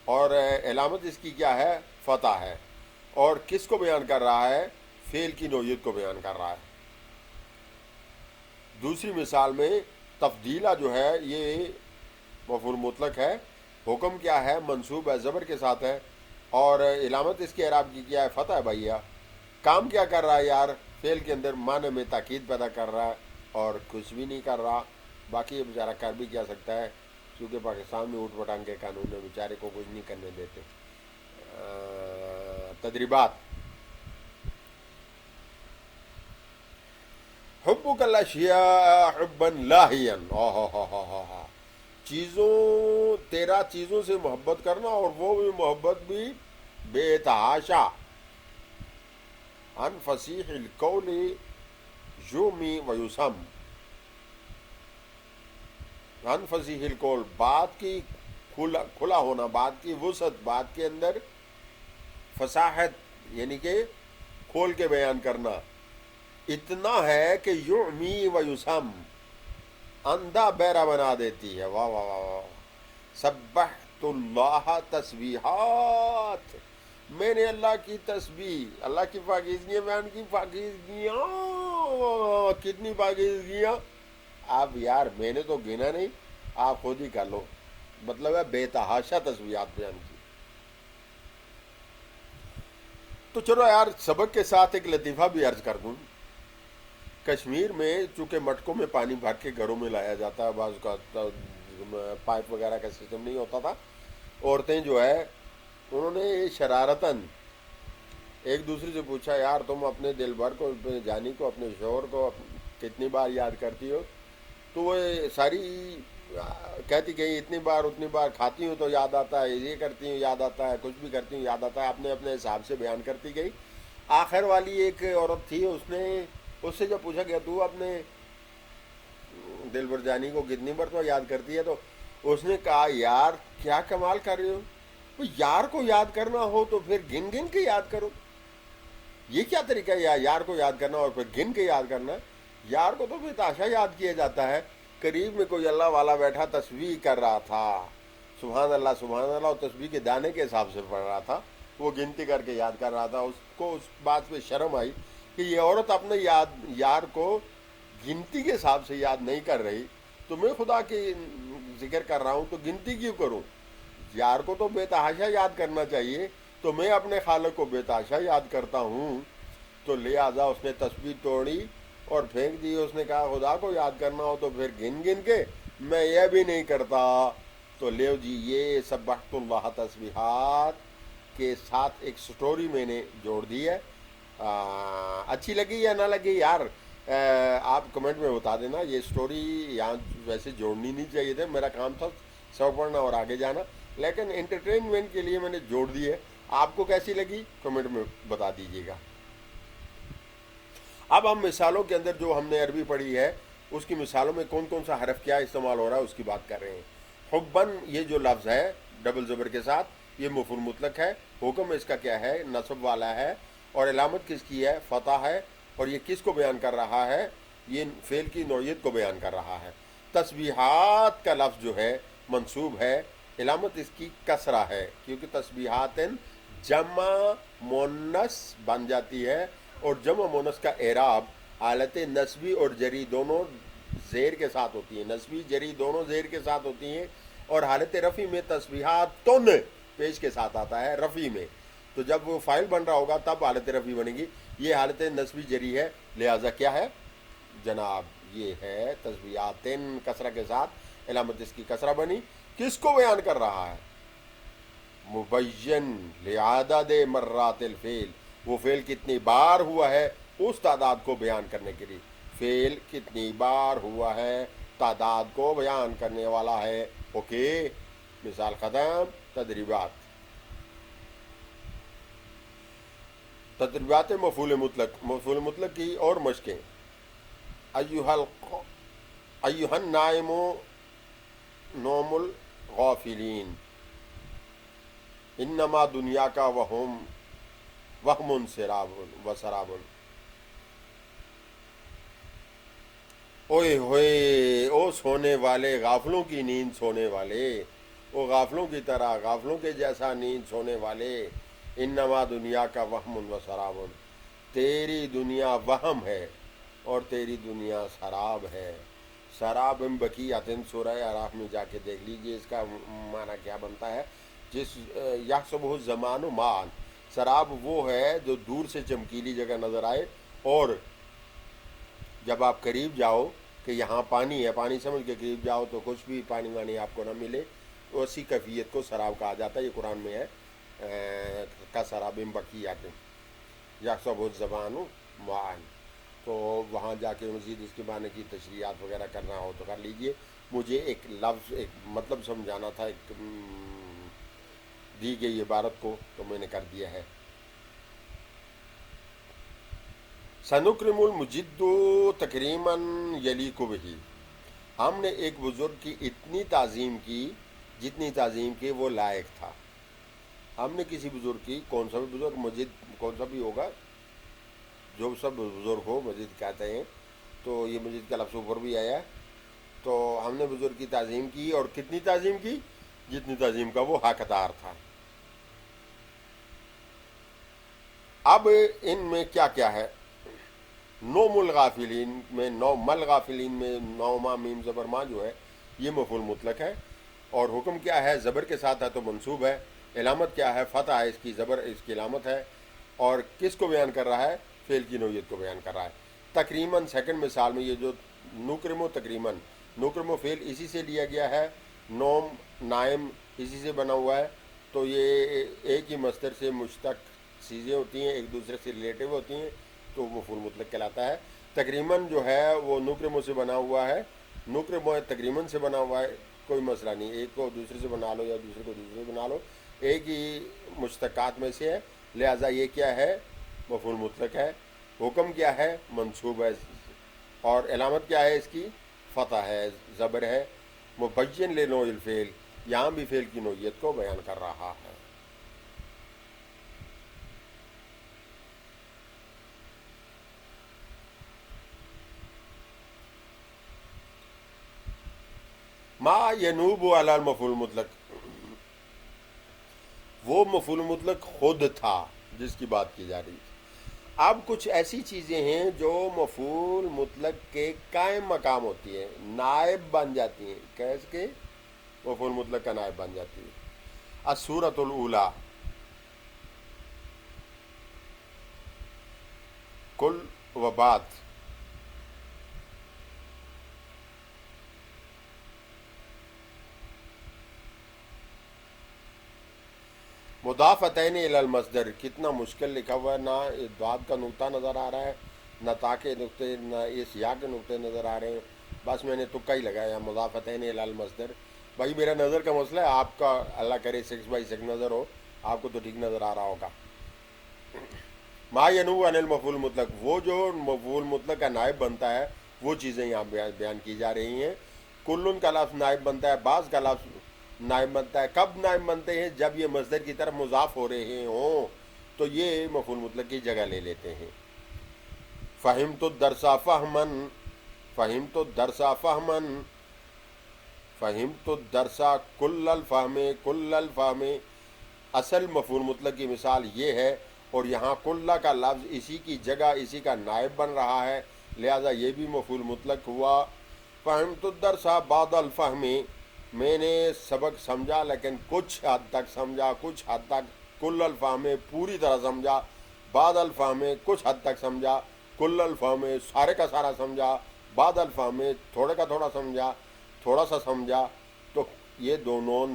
اور علامت اس کی کیا ہے؟ فتح ہے، اور کس کو بیان کر رہا ہے؟ فعل کی نوعیت کو بیان کر رہا ہے۔ دوسری مثال میں تفضیلہ جو ہے یہ مفعول مطلق ہے، حکم کیا ہے؟ منصوب ہے، زبر کے ساتھ ہے، اور علامت اس کے اعراب کی کیا ہے؟ فتح ہے بھیا۔ کام کیا کر رہا ہے یار؟ فعل کے اندر معنی میں تاکید پیدا کر رہا ہے اور کچھ بھی نہیں کر رہا، باقی یہ بیچارہ کر بھی کیا سکتا ہے، کیونکہ پاکستان میں اوٹ پٹانگ کے قانون میں بیچارے کو کچھ نہیں کرنے دیتے۔ تدریبات: حبک الاشیاء حبا لاہیا، تیرا چیزوں سے محبت کرنا، اور وہ بھی محبت بھی بے تحاشا۔ عن فصیح القول یومی و یسم، عن فصیح القول بات کی کھلا ہونا، بات کی وسعت، بات کے اندر فصاحت یعنی کہ کھول کے بیان کرنا، اتنا ہے کہ یعمی و یسم اندھا بہرا بنا دیتی ہے۔ واہ واہ واہ واہ! سبحت اللہ تسبیحات، میں نے اللہ کی تسبیح، اللہ کی پاکیزگیاں بیان کی۔ پاکیزگیاں کتنی پاکیزگیاں؟ آپ یار میں نے تو گنا نہیں، آپ خود ہی کر لو، مطلب ہے بے تحاشا تسبیحات بیان کی۔ تو چلو یار سبق کے ساتھ ایک لطیفہ بھی عرض کر دوں۔ کشمیر میں چونکہ مٹکوں میں پانی بھر کے گھروں میں لایا جاتا ہے، بعض کا پائپ وغیرہ کا سسٹم نہیں ہوتا تھا، عورتیں جو ہے انہوں نے شرارتاً ایک دوسرے سے پوچھا، یار تم اپنے دل بھر کو، اپنے جانی کو، اپنے شوہر کو کتنی بار یاد کرتی ہو؟ تو وہ ساری کہتی کہ اتنی بار اتنی بار، کھاتی ہوں تو یاد آتا ہے، یہ کرتی ہوں یاد آتا ہے، کچھ بھی کرتی ہوں یاد آتا ہے، اپنے اپنے حساب سے بیان کرتی گئی۔ آخر والی ایک عورت تھی، اس سے جب پوچھا گیا تو اپنے دل بر جانی کو کتنی بار تو یاد کرتی ہے، تو اس نے کہا یار کیا کمال کر رہے ہو، یار کو یاد کرنا ہو تو پھر گن گن کے یاد کرو، یہ کیا طریقہ ہے یار کو یاد کرنا اور پھر گن کے یاد کرنا؟ یار کو تو بے تحاشا یاد کیا جاتا ہے۔ قریب میں کوئی اللہ والا بیٹھا تسبیح کر رہا تھا، سبحان اللہ سبحان اللہ، اور تسبیح کے دانے کے حساب سے پڑھ رہا تھا، وہ گنتی کر کے یاد کر رہا تھا۔ اس کو اس بات پہ شرم آئی کہ یہ عورت اپنے یار کو گنتی کے حساب سے یاد نہیں کر رہی، تو میں خدا کی ذکر کر رہا ہوں تو گنتی کیوں کروں؟ یار کو تو بے تحاشا یاد کرنا چاہیے، تو میں اپنے خالق کو بے تحاشا یاد کرتا ہوں۔ تو لہٰذا اس نے تسبیح توڑی اور پھینک دی۔ اس نے کہا خدا کو یاد کرنا ہو تو پھر گن گن کے، میں یہ بھی نہیں کرتا۔ تو لیو جی، یہ سبحت اللہ تسبیحات کے ساتھ ایک سٹوری میں نے جوڑ دی ہے۔ اچھی لگی یا نہ لگی یار آپ کمنٹ میں بتا دینا۔ یہ سٹوری یہاں ویسے جوڑنی نہیں چاہیے تھے، میرا کام تھا سب پڑھنا اور آگے جانا، لیکن انٹرٹینمنٹ کے لیے میں نے جوڑ دی ہے۔ آپ کو کیسی لگی کمنٹ میں بتا دیجیے گا۔ اب ہم مثالوں کے اندر جو ہم نے عربی پڑھی ہے اس کی مثالوں میں کون کون سا حرف کیا استعمال ہو رہا ہے اس کی بات کر رہے ہیں۔ حبن یہ جو لفظ ہے ڈبل زبر کے ساتھ، یہ مفعول مطلق ہے، حکم اس کا کیا ہے؟ نصب والا ہے، اور علامت کس کی ہے؟ فتح ہے، اور یہ کس کو بیان کر رہا ہے؟ یہ فعل کی نوعیت کو بیان کر رہا ہے۔ تسبیحات کا لفظ جو ہے منصوب ہے، علامت اس کی کسرہ ہے، کیونکہ تسبیحات جمع مونس بن جاتی ہے، اور جمع مونس کا اعراب حالت نسبی اور جری دونوں زیر کے ساتھ ہوتی ہیں، نسبی جری دونوں زیر کے ساتھ ہوتی ہیں، اور حالت رفع میں تسبیحات تن پیش کے ساتھ آتا ہے رفع میں، تو جب وہ فاعل بن رہا ہوگا تب حالت رفع بنے گی۔ یہ حالت نسبی جری ہے، لہذا کیا ہے جناب؟ یہ ہے تسبیحات کسرہ کے ساتھ، علامت اس کی کسرہ بنی۔ کس کو بیان کر رہا ہے؟ مبین لعدد مرات الفعل، وہ فعل کتنی بار ہوا ہے اس تعداد کو بیان کرنے کے لیے، فعل کتنی بار ہوا ہے تعداد کو بیان کرنے والا ہے۔ اوکے، مثال ختم۔ تدریبات مفعول مطلق کی اور مشقیں۔ ایھا النائم نوم الغافلین، انما دنیا کا وہم سراب و سراب. اوئے ہوئے او سونے والے، غافلوں کی نیند سونے والے، وہ غافلوں کی طرح، غافلوں کے جیسا نیند سونے والے. انما دنیا کا وہم و سراب، تیری دنیا وہم ہے اور تیری دنیا سراب ہے. سراب بقیۃ، سورہ اعراف میں جا کے دیکھ لیجئے اس کا معنی کیا بنتا ہے. جس یحسبہ الزمان ماء، سراب وہ ہے جو دور سے چمکیلی جگہ نظر آئے اور جب آپ قریب جاؤ کہ یہاں پانی ہے، پانی سمجھ کے قریب جاؤ تو کچھ بھی پانی وانی آپ کو نہ ملے، اسی کیفیت کو سراب کہا جاتا ہے. یہ قرآن میں ہے کا سراب بقیۃ یحسبہ الزمان ماء. تو وہاں جا کے مزید اس کے معنی کی تشریحات وغیرہ کرنا ہو تو کر لیجئے. مجھے ایک لفظ، ایک مطلب سمجھانا تھا ایک دی گئی عبارت کو، تو میں نے کر دیا ہے. سنکرم المجد تکریما یلیق بہ، ہم نے ایک بزرگ کی اتنی تعظیم کی جتنی تعظیم کی وہ لائق تھا. ہم نے کسی بزرگ کی، کون سا بھی بزرگ، مجد کون سا بھی ہوگا، جو سب بزرگ ہو مجد کہتے ہیں، تو یہ مجد کا لفظ اوپر بھی آیا ہے. تو ہم نے بزرگ کی تعظیم کی، اور کتنی تعظیم کی، جتنی تعظیم کا وہ حقدار تھا. اب ان میں کیا کیا ہے. نوم الغافلین میں، نوم الغافلین میں نوما میم زبر ما جو ہے یہ مفعول مطلق ہے، اور حکم کیا ہے، زبر کے ساتھ ہے تو منصوب ہے. علامت کیا ہے، فتح ہے، اس کی زبر اس کی علامت ہے. اور کس کو بیان کر رہا ہے، فعل کی نوعیت کو بیان کر رہا ہے. تقریباً سیکنڈ مثال میں یہ جو نکرم و تقریباً، نکرم و فعل اسی سے لیا گیا ہے، نوم نائم اسی سے بنا ہوا ہے. تو یہ ایک ہی مصدر سے مشتق چیزیں ہوتی ہیں، ایک دوسرے سے ریلیٹیو ہوتی ہیں، تو مفعول مطلق کہلاتا ہے. تقریباً جو ہے وہ نکرم سے بنا ہوا ہے، نکرم تقریباً سے بنا ہوا ہے، کوئی مسئلہ نہیں، ایک کو دوسرے سے بنا لو یا دوسرے کو دوسرے سے بنا لو، ایک ہی مشتقات میں سے ہے، لہٰذا یہ کیا ہے، مفعول مطلق ہے. حکم کیا ہے، منصوب ہے، اور علامت کیا ہے، اس کی فتح ہے، زبر ہے. مبین لنوع الفعل، یہاں بھی فعل کی نوعیت کو بیان کر رہا ہے. ما ینوب علی المفعول مطلق، وہ مفعول مطلق خود تھا جس کی بات کی جا رہی تھی. اب کچھ ایسی چیزیں ہیں جو مفعول مطلق کے قائم مقام ہوتی ہیں، نائب بن جاتی ہیں. کیسے کہ مفعول مطلق کا نائب بن جاتی ہے. السورۃ الاولی، کل و بات، مضافتین الی المصدر، کتنا مشکل لکھا ہوا ہے، نہ داد کا نقطہ نظر آ رہا ہے، نہ تا کے نقطے، نہ اس یا کے نقطے نظر آ رہے ہیں. بس میں نے تکا ہی لگایا، مضافتین الی المصدر. بھائی میرا نظر کا مسئلہ ہے، آپ کا اللہ کرے 6/6 نظر ہو، آپ کو تو ٹھیک نظر آ رہا ہوگا. ما ینوب عن المفعول مطلق، وہ جو مفعول مطلق کا نائب بنتا ہے وہ چیزیں یہاں بیان کی جا رہی ہیں. کلن کا لفظ نائب بنتا ہے، بعض کا لفظ نائب بنتا ہے. کب نائب بنتے ہیں، جب یہ مصدر کی طرف مضاف ہو رہے ہوں تو یہ مفعول مطلق کی جگہ لے لیتے ہیں. فہمت الدرس فہمن، فہمت الدرس فہمن، فہمت الدرس کل الفہم، کل الفہم. اصل مفعول مطلق کی مثال یہ ہے، اور یہاں کلّ کا لفظ اسی کی جگہ اسی کا نائب بن رہا ہے، لہذا یہ بھی مفعول مطلق ہوا. فہمت الدرس بعد الفہم، میں نے سبق سمجھا لیکن کچھ حد تک سمجھا، کچھ حد تک. کل الفہم پوری طرح سمجھا، بعد الفہم کچھ حد تک سمجھا، کل الفہم سارے کا سارا سمجھا، بعد الفہم تھوڑے کا تھوڑا سمجھا، تھوڑا سا سمجھا. تو یہ دونوں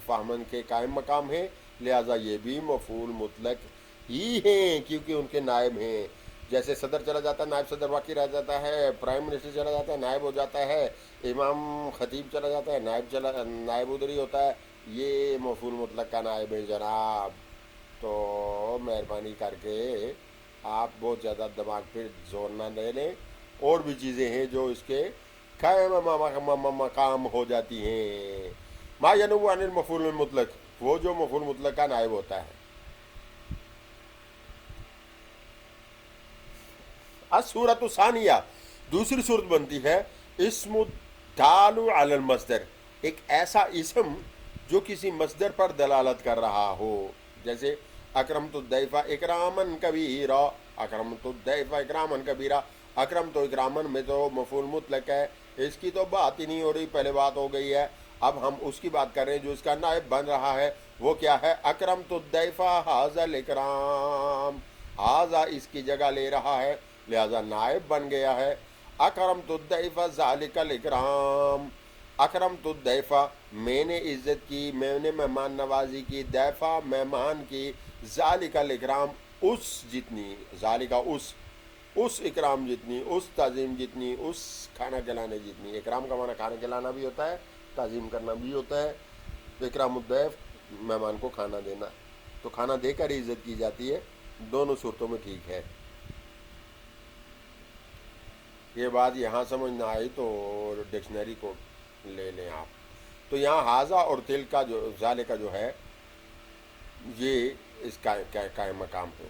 فہمن کے قائم مقام ہیں، لہذا یہ بھی مفعول مطلق ہی ہیں کیونکہ ان کے نائب ہیں. جیسے صدر چلا جاتا ہے نائب صدر باقی رہ جاتا ہے، پرائم منسٹر چلا جاتا ہے نائب ہو جاتا ہے، امام خطیب چلا جاتا ہے نائب ادھر ہی ہوتا ہے. یہ مفعول مطلق کا نائب ہے جناب. تو مہربانی کر کے آپ بہت زیادہ دماغ پہ زور نہ دے لیں، اور بھی چیزیں ہیں جو اس کے قائم مقام ہو جاتی ہیں. ما ینوب عن المفعول المطلق وہ جو مفعول مطلق کا نائب ہوتا ہے. الصورۃ الثانیہ، دوسری صورت بنتی ہے اسم الدال علی المصدر، ایک ایسا اسم جو کسی مصدر پر دلالت کر رہا ہو. جیسے اکرمت الضیف اکرامن کبیرا، اکرمت الضیف اکرامن کبیرا. اکرم تو اکرامن میں تو مفعول مطلق ہے، اس کی تو بات ہی نہیں ہو رہی، پہلے بات ہو گئی ہے. اب ہم اس کی بات کر رہے ہیں جو اس کا نائب بن رہا ہے. وہ کیا ہے؟ اکرمت الضیف ھذا الاکرام، ھذا اس کی جگہ لے رہا ہے، لہذا نائب بن گیا ہے. اکرمت الضیف ذالک الاکرام، اکرمت الضیف میں نے عزت کی، میں نے مہمان نوازی کی، ضیفہ مہمان کی، ذالک الاکرام اس جتنی، ذالک اس اکرام جتنی، اس تعظیم جتنی، اس کھانا کھلانے جتنی. اکرام کا معنی کھانا کھلانا بھی ہوتا ہے، تعظیم کرنا بھی ہوتا ہے. اکرام الضیف مہمان کو کھانا دینا، تو کھانا دے کر ہی عزت کی جاتی ہے. دونوں صورتوں میں ٹھیک ہے. یہ بات یہاں سمجھ نہ آئی تو ڈکشنری کو لے لیں آپ. تو یہاں ھذا اور تل کا جو ذالک کا جو ہے یہ اس کا قائم مقام ہے.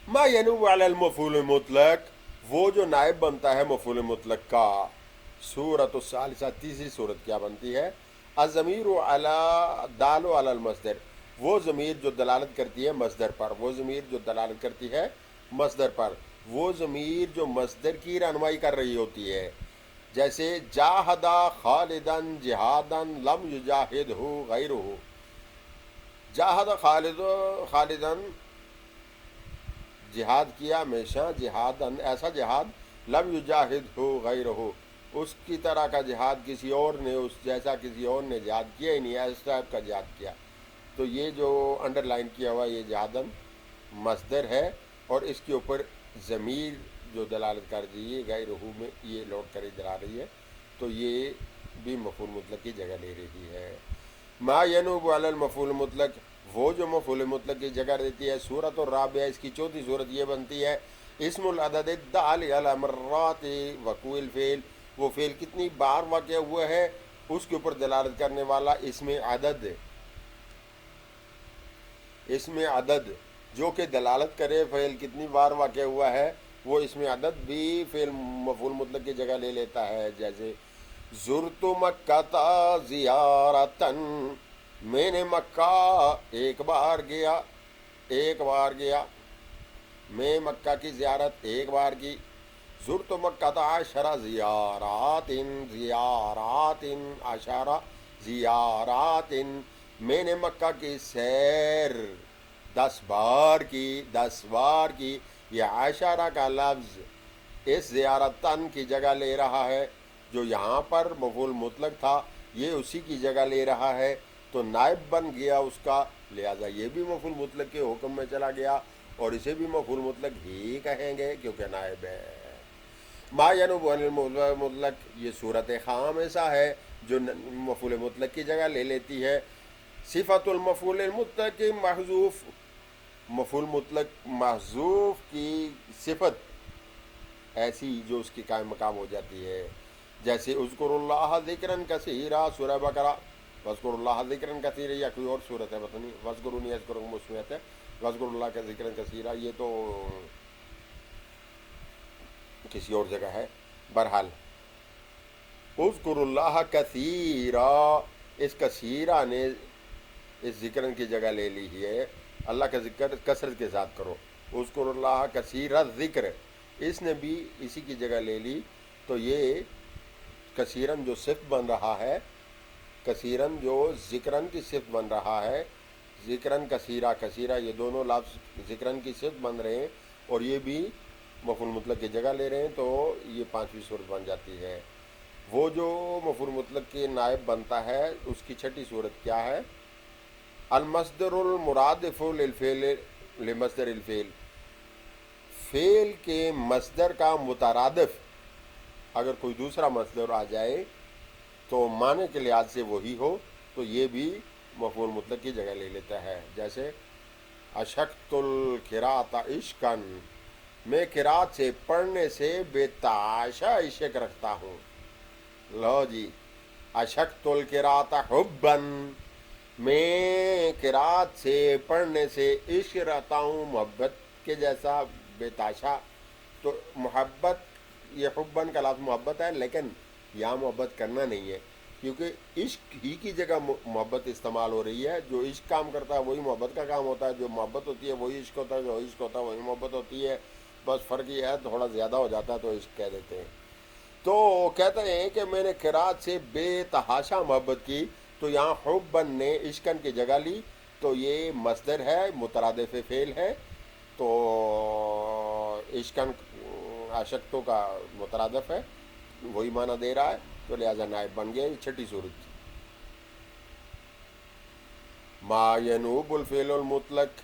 ما ینوب علی المفعول المطلق، وہ جو نائب بنتا ہے مفعول مطلق کا. صورت الثالثہ، تیسری صورت کیا بنتی ہے؟ الضمیر علی دال علی المصدر، وہ ضمیر جو دلالت کرتی ہے مصدر پر، وہ ضمیر جو دلالت کرتی ہے مصدر پر، وہ ضمیر جو مصدر کی رہنمائی کر رہی ہوتی ہے. جیسے جاہدا خالدن جہادن لم یجاہدہ غیرہ، جاہد خالدن جہاد کیا ہمیشہ، جہادن ایسا جہاد، لم یجاہدہ غیرہ اس کی طرح کا جہاد کسی اور نے، اس جیسا کسی اور نے جہاد کیا ہی نہیں، اس ٹائپ کا جہاد کیا. تو یہ جو انڈر لائن کیا ہوا یہ جہادن مصدر ہے، اور اس کے اوپر ضمیر جو دلالت کر رہی ہے غیر رہو میں یہ لوٹ کر ادھر رہی ہے، تو یہ بھی مفعول مطلق کی جگہ لے رہی ہے. ما ینوب علی المفعول مطلق، وہ جو مفعول مطلق کی جگہ دیتی ہے. صورت الرابعہ، اس کی چوتھی صورت یہ بنتی ہے اسم العدد الدال علی مرات وقوع الفعل، وہ فعل کتنی بار واقع ہوا ہے اس کے اوپر دلالت کرنے والا اسم عدد. اسم عدد جو کہ دلالت کرے فعل کتنی بار واقع ہوا ہے، وہ اسم عدد بھی فعل مفعول مطلق کی جگہ لے لیتا ہے. جیسے زرت مکہ زیارتن، میں نے مکہ ایک بار گیا، ایک بار گیا، میں مکہ کی زیارت ایک بار کی. زرت مکہ عشرہ زیارات، زیارات عشرہ زیارات، میں نے مکہ کی سیر 10 بار کی، 10 بار کی. یہ عشرہ کا لفظ اس زیارتن کی جگہ لے رہا ہے، جو یہاں پر مفعول مطلق تھا یہ اسی کی جگہ لے رہا ہے، تو نائب بن گیا اس کا، لہذا یہ بھی مفعول مطلق کے حکم میں چلا گیا، اور اسے بھی مفعول مطلق ہی کہیں گے کیونکہ نائب ہے. ما ینوب علی المفعول مطلق، یہ صورت خامسہ ہے جو مفعول مطلق کی جگہ لے لیتی ہے. صفت المفعول المطلق محذوف، مفعول مطلق محذوف کی صفت ایسی جو اس کی قائم مقام ہو جاتی ہے. جیسے اذکر اللہ ذکرا کثیرا، سورہ بقرہ. واذکر اللہ ذکرا کثیرا یا کوئی اور صورت ہے پتہ نہیں، واذکرونی اذکرکم اس میں ہے، واذکر اللہ کا ذکرا کثیرا یہ تو کسی اور جگہ ہے. بہرحال اذکر اللہ کثیرا، اس کثیرا نے اس ذکرن کی جگہ لے لی ہے، اللہ کا ذکر کثرت کے ساتھ کرو. اذکر اللہ کثیرا ذکر، اس نے بھی اسی کی جگہ لے لی. تو یہ کثیرن جو صفت بن رہا ہے، کثیرن جو ذکرن کی صفت بن رہا ہے، ذکرن کثیرہ، کثیرہ یہ دونوں لفظ ذکرن کی صفت بن رہے ہیں اور یہ بھی مفعول مطلق کی جگہ لے رہے ہیں، تو یہ پانچویں صورت بن جاتی ہے. وہ جو مفعول مطلق کے نائب بنتا ہے اس کی چھٹی صورت کیا ہے؟ المصدر المرادف للفعل لمصدر الفعل، فعل کے مصدر کا مترادف اگر کوئی دوسرا مصدر آ جائے تو معنی کے لحاظ سے وہی ہو تو یہ بھی مفعول مطلق کی جگہ لے لیتا ہے. جیسے اشقت القراءۃ عشقا، میں قرات سے پڑھنے سے بے تحاشا عشق رکھتا ہوں. لو جی، اشقت القراءۃ حبا، میں قرات سے پڑھنے سے عشق رہتا ہوں محبت کے جیسا بے تاشا. تو محبت، یہ حبن کا لفظ محبت ہے، لیکن یہاں محبت کرنا نہیں ہے، کیونکہ عشق ہی کی جگہ محبت استعمال ہو رہی ہے. جو عشق کام کرتا ہے وہی محبت کا کام ہوتا ہے، جو محبت ہوتی ہے وہی عشق ہوتا ہے، جو عشق ہوتا ہے وہی محبت ہوتی ہے. بس فرق یہ ہے تھوڑا زیادہ ہو جاتا ہے تو عشق کہہ دیتے ہیں. تو کہتے ہیں کہ میں نے قرات سے بے تحاشا محبت کی. تو یہاں حبن نے عشقن کی جگہ لی، تو یہ مصدر ہے، مترادف فعل ہے. تو عشقن عاشقتوں کا مترادف ہے، وہی معنی دے رہا ہے، تو لہذا نائب بن گیا. یہ چھٹی صورت تھی. ما ینوب الفعل المطلق،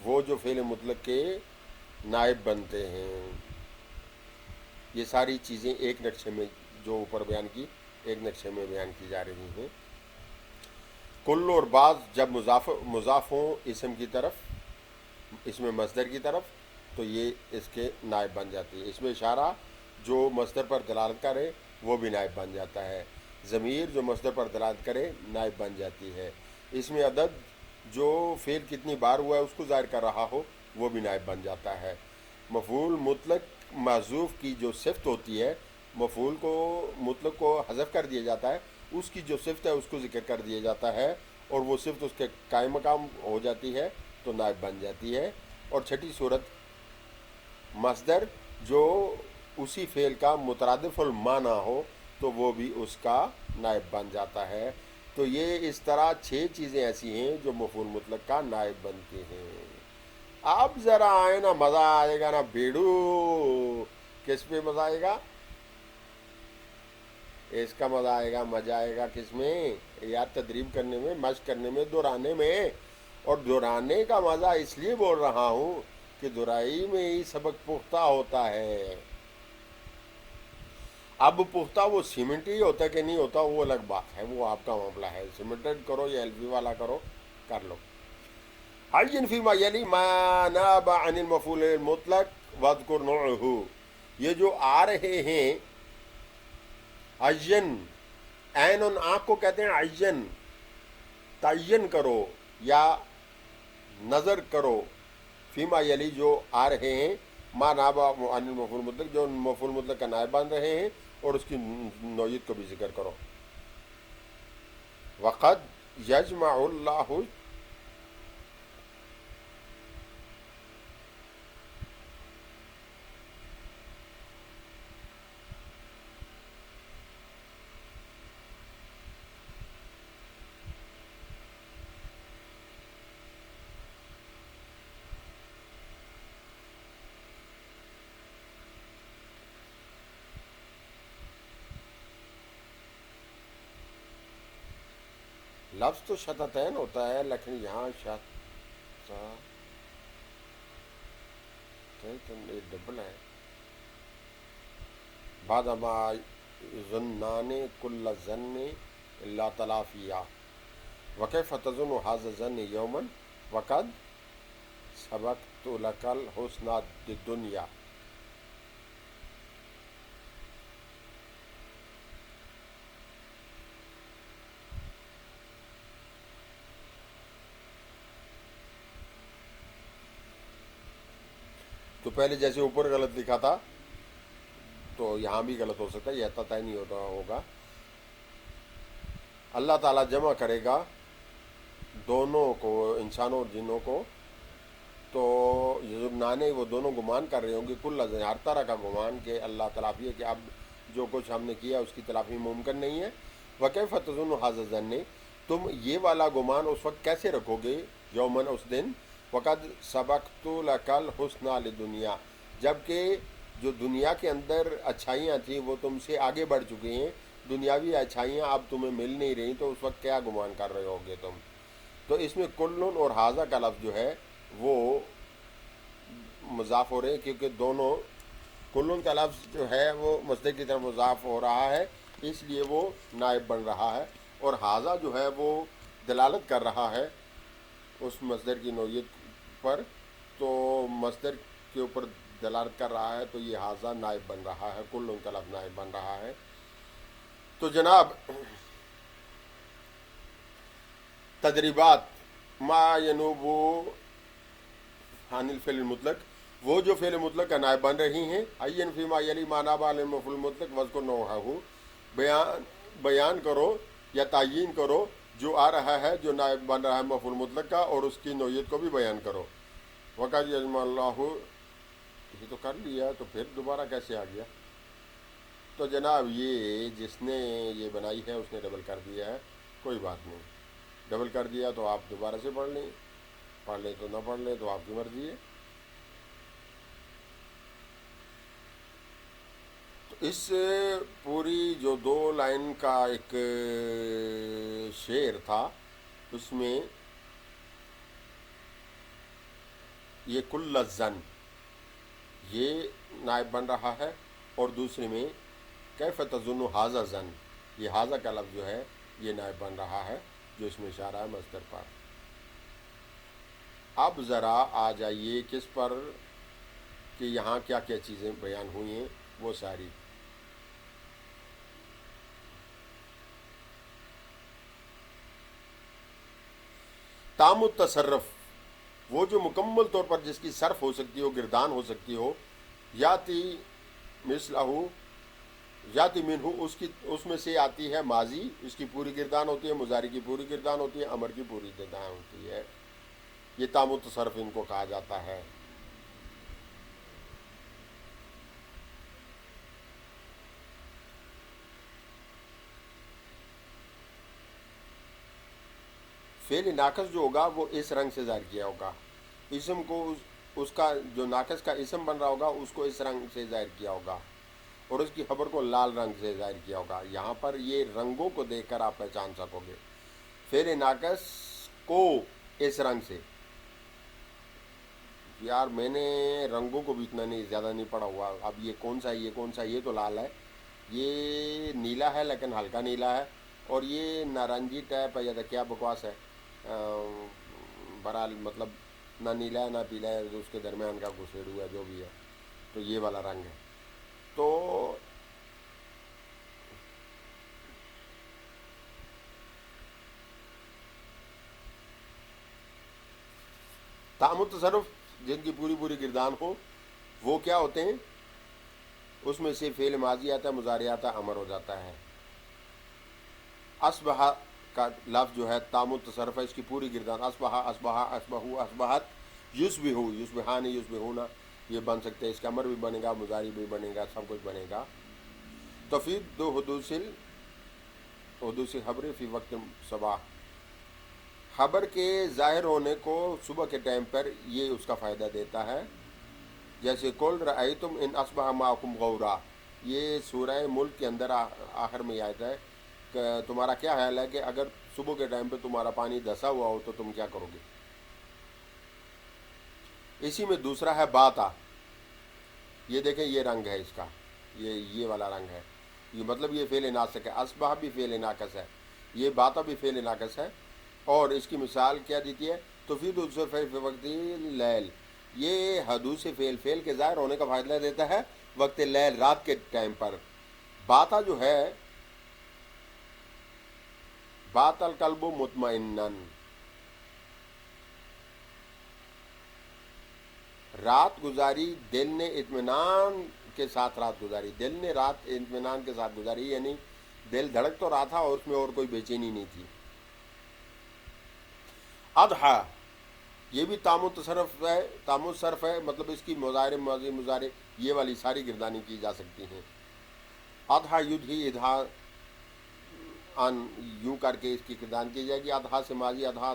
وہ جو فعل مطلق کے نائب بنتے ہیں. یہ ساری چیزیں ایک نقشے میں جو اوپر بیان کی، ایک نقشے میں بیان کی جا رہی ہیں. کل اور بعض جب مضاف ہوں اسم کی طرف، اس میں مصدر کی طرف، تو یہ اس کے نائب بن جاتی ہے. اس میں اشارہ جو مصدر پر دلالت کرے وہ بھی نائب بن جاتا ہے. ضمیر جو مصدر پر دلالت کرے نائب بن جاتی ہے. اس میں عدد جو فعل کتنی بار ہوا ہے اس کو ظاہر کر رہا ہو وہ بھی نائب بن جاتا ہے. مفعول مطلق محذوف کی جو صفت ہوتی ہے، مفعول کو مطلق کو حذف کر دیا جاتا ہے، اس کی جو صفت ہے اس کو ذکر کر دیا جاتا ہے، اور وہ صفت اس کے قائم مقام ہو جاتی ہے تو نائب بن جاتی ہے. اور چھٹی صورت مصدر جو اسی فعل کا مترادف المعنی ہو تو وہ بھی اس کا نائب بن جاتا ہے. تو یہ اس طرح 6 چیزیں ایسی ہیں جو مفعول مطلق کا نائب بنتی ہیں. اب ذرا آئے نا مزہ آئے گا نا بیڑو. کس پہ مزہ آئے گا؟ اس کا مزہ آئے گا، مزہ آئے گا کس میں؟ یاد تدریب کرنے میں، مشق کرنے میں، دہرانے میں. اور دہرانے کا مزہ اس لیے بول رہا ہوں کہ دہرائی میں ہی سبق پختہ ہوتا ہے. اب پختہ وہ سیمنٹی ہوتا ہے کہ نہیں ہوتا وہ الگ بات ہے، وہ آپ کا معاملہ ہے. سیمنٹڈ کرو یا ایل پی والا کرو، کر لو. عین فیما یعنی ما ناب عن المفعول المطلق واذکر نوعہ. یہ جو آ رہے ہیں عین، عین آنکھ کو کہتے ہیں عین. تعین کرو یا نظر کرو فیما یلی جو آ رہے ہیں، ما ناب عن المفعول المطلق جو مفعول مطلق کا نائب بن رہے ہیں، اور اس کی نوعیت کو بھی ذکر کرو. وقد یجمع اللہ، لفظ تو شتتین ہوتا ہے لیکن یہاں ڈبل ہے. بعد ما ظنان کل ظن الا تلافیہ وکیف تظن هذا الظن یوما وقد سبقت لک الحسن الدنیا. تو پہلے جیسے اوپر غلط لکھا تھا تو یہاں بھی غلط ہو سکتا ہے، یہ طے نہیں ہوتا ہوگا. اللہ تعالیٰ جمع کرے گا دونوں کو، انسانوں اور جنوں کو. تو یظنانے وہ دونوں گمان کر رہے ہوں گے، کل ہر طرح کا گمان کہ اللہ تلافی ہے کہ اب جو کچھ ہم نے کیا اس کی تلافی ممکن نہیں ہے. وکیف تظن ھذا الظن، تم یہ والا گمان اس وقت کیسے رکھو گے، یومن اس دن، وقد سبقت لک الحسنى للدنیا، جبکہ جو دنیا کے اندر اچھائیاں تھیں وہ تم سے آگے بڑھ چکی ہیں، دنیاوی اچھائیاں اب تمہیں مل نہیں رہی، تو اس وقت کیا گمان کر رہے ہوگے تم. تو اس میں کلن اور ھذا کا لفظ جو ہے وہ مضاف ہو رہے ہیں، کیونکہ دونوں کلن کا لفظ جو ہے وہ مصدر کی طرف مضاف ہو رہا ہے، اس لیے وہ نائب بن رہا ہے. اور ھذا جو ہے وہ دلالت کر رہا ہے اس مصدر کی نوعیت پر، تو مصدر کے اوپر دلالت کر رہا ہے، تو یہ ھذا نائب بن رہا ہے، کلن کا لفظ نائب بن رہا ہے. تو جناب تدریبات ما ینوبو حانل فعل مطلق، وہ جو فعل مطلق کا نائب بن رہی ہیں، عین فیما یلی ماناب عالم مفعول مطلق وذکر نوحہ، بیان کرو یا تعیین کرو جو آ رہا ہے جو نائب بن رہا ہے مفعول مطلق کا، اور اس کی نوعیت کو بھی بیان کرو۔ وقد یجمع اللہ، یہ تو کر لیا تو پھر دوبارہ کیسے آ گیا؟ تو جناب یہ جس نے یہ بنائی ہے اس نے ڈبل کر دیا ہے، کوئی بات نہیں، ڈبل کر دیا تو آپ دوبارہ سے پڑھ لیں، پڑھ لیں تو نہ پڑھ لیں تو آپ کی مرضی ہے۔ تو اس پوری جو 2 لائن کا ایک شعر تھا، اس میں یہ کل زن یہ نائب بن رہا ہے، اور دوسرے میں کیف تظن ھذا زن، یہ ھذا کا لفظ جو ہے یہ نائب بن رہا ہے، جو اس میں اشارہ ہے مصدر پر۔ اب ذرا آ جائیے کس پر کہ یہاں کیا کیا چیزیں بیان ہوئی ہیں، وہ ساری۔ تام التصرف، وہ جو مکمل طور پر جس کی صرف ہو سکتی ہو، گردان ہو سکتی ہو، یاتی مثلہ، یاتی منہ، اس میں سے آتی ہے ماضی، اس کی پوری گردان ہوتی ہے، مضارع کی پوری گردان ہوتی ہے، امر کی پوری گردان ہوتی ہے، یہ تام التصرف ان کو کہا جاتا ہے۔ فعل ناقص جو ہوگا وہ اس رنگ سے ظاہر کیا ہوگا، اسم کو اس کا جو ناقص کا اسم بن رہا ہوگا اس کو اس رنگ سے ظاہر کیا ہوگا، اور اس کی خبر کو لال رنگ سے ظاہر کیا ہوگا۔ یہاں پر یہ رنگوں کو دیکھ کر آپ پہچان سکو گے، فعل ناقص کو اس رنگ سے۔ یار میں نے رنگوں کو بھی اتنا نہیں زیادہ نہیں پڑھا ہوا، اب یہ کون سا ہے، یہ کون سا ہے، یہ تو لال ہے، یہ نیلا ہے لیکن ہلکا نیلا ہے، اور یہ نارنجی ٹائپ ہے، یا تو کیا بکواس ہے، برحال مطلب نہ نیلا ہے نہ پیلا ہے، اس کے درمیان کا گھسیڑ ہوا ہے، جو بھی ہے، تو یہ والا رنگ ہے۔ تو تام التصرف جن کی پوری پوری گردان ہو وہ کیا ہوتے ہیں؟ اس میں سے فعل ماضی آتا ہے، مضارع آتا ہے، امر ہو جاتا ہے۔ اصبح کا لفظ جو ہے تام التصرف ہے، اس کی پوری گردان، اصبح، اصبح، اصبحو، اصبحت، یصبحو، یصبحان، یصبحون، یہ بن سکتے ہیں، اس کا امر بھی بنے گا، مضارع بھی بنے گا، سب کچھ بنے گا۔ تفید دو حدوث خبر فی وقت صباح، خبر کے ظاہر ہونے کو صبح کے ٹائم پر یہ اس کا فائدہ دیتا ہے۔ جیسے قل رأیتم ان اصبح معکم غورا، یہ سورہ ملک کے اندر آخر میں آیت ہے کہ تمہارا کیا خیال ہے کہ اگر صبح کے ٹائم پہ تمہارا پانی دھسا ہوا ہو تو تم کیا کرو گے۔ اسی میں دوسرا ہے باتا، یہ دیکھیں یہ رنگ ہے اس کا، یہ والا رنگ ہے، یہ مطلب یہ فعل ناقص ہے، اصبح بھی فعل ناقص ہے، یہ باتا بھی فعل ناقص ہے، اور اس کی مثال کیا دیتی ہے؟ تفید فی وقت لیل، یہ حدوث فعل کے ظاہر ہونے کا فائدہ دیتا ہے وقت لیل، رات کے ٹائم پر۔ باتا جو ہے، بات القلب مطمئنن، رات گزاری دل نے اطمینان کے ساتھ، رات گزاری دل نے رات اطمینان کے ساتھ گزاری، یعنی دل دھڑک تو رہا تھا اور اس میں اور کوئی بے چینی نہیں تھی۔ اضحیٰ، یہ بھی تام التصرف ہے، تام الصرف ہے، مطلب اس کی مضارع، ماضی، مضارع، یہ والی ساری گردانی کی جا سکتی ہیں۔ اضحیٰ یدھی، اضحیٰ ان، یوں کر کے اس کی گردان کی جائے گی، اضحیٰ سے ماضی، اضحیٰ،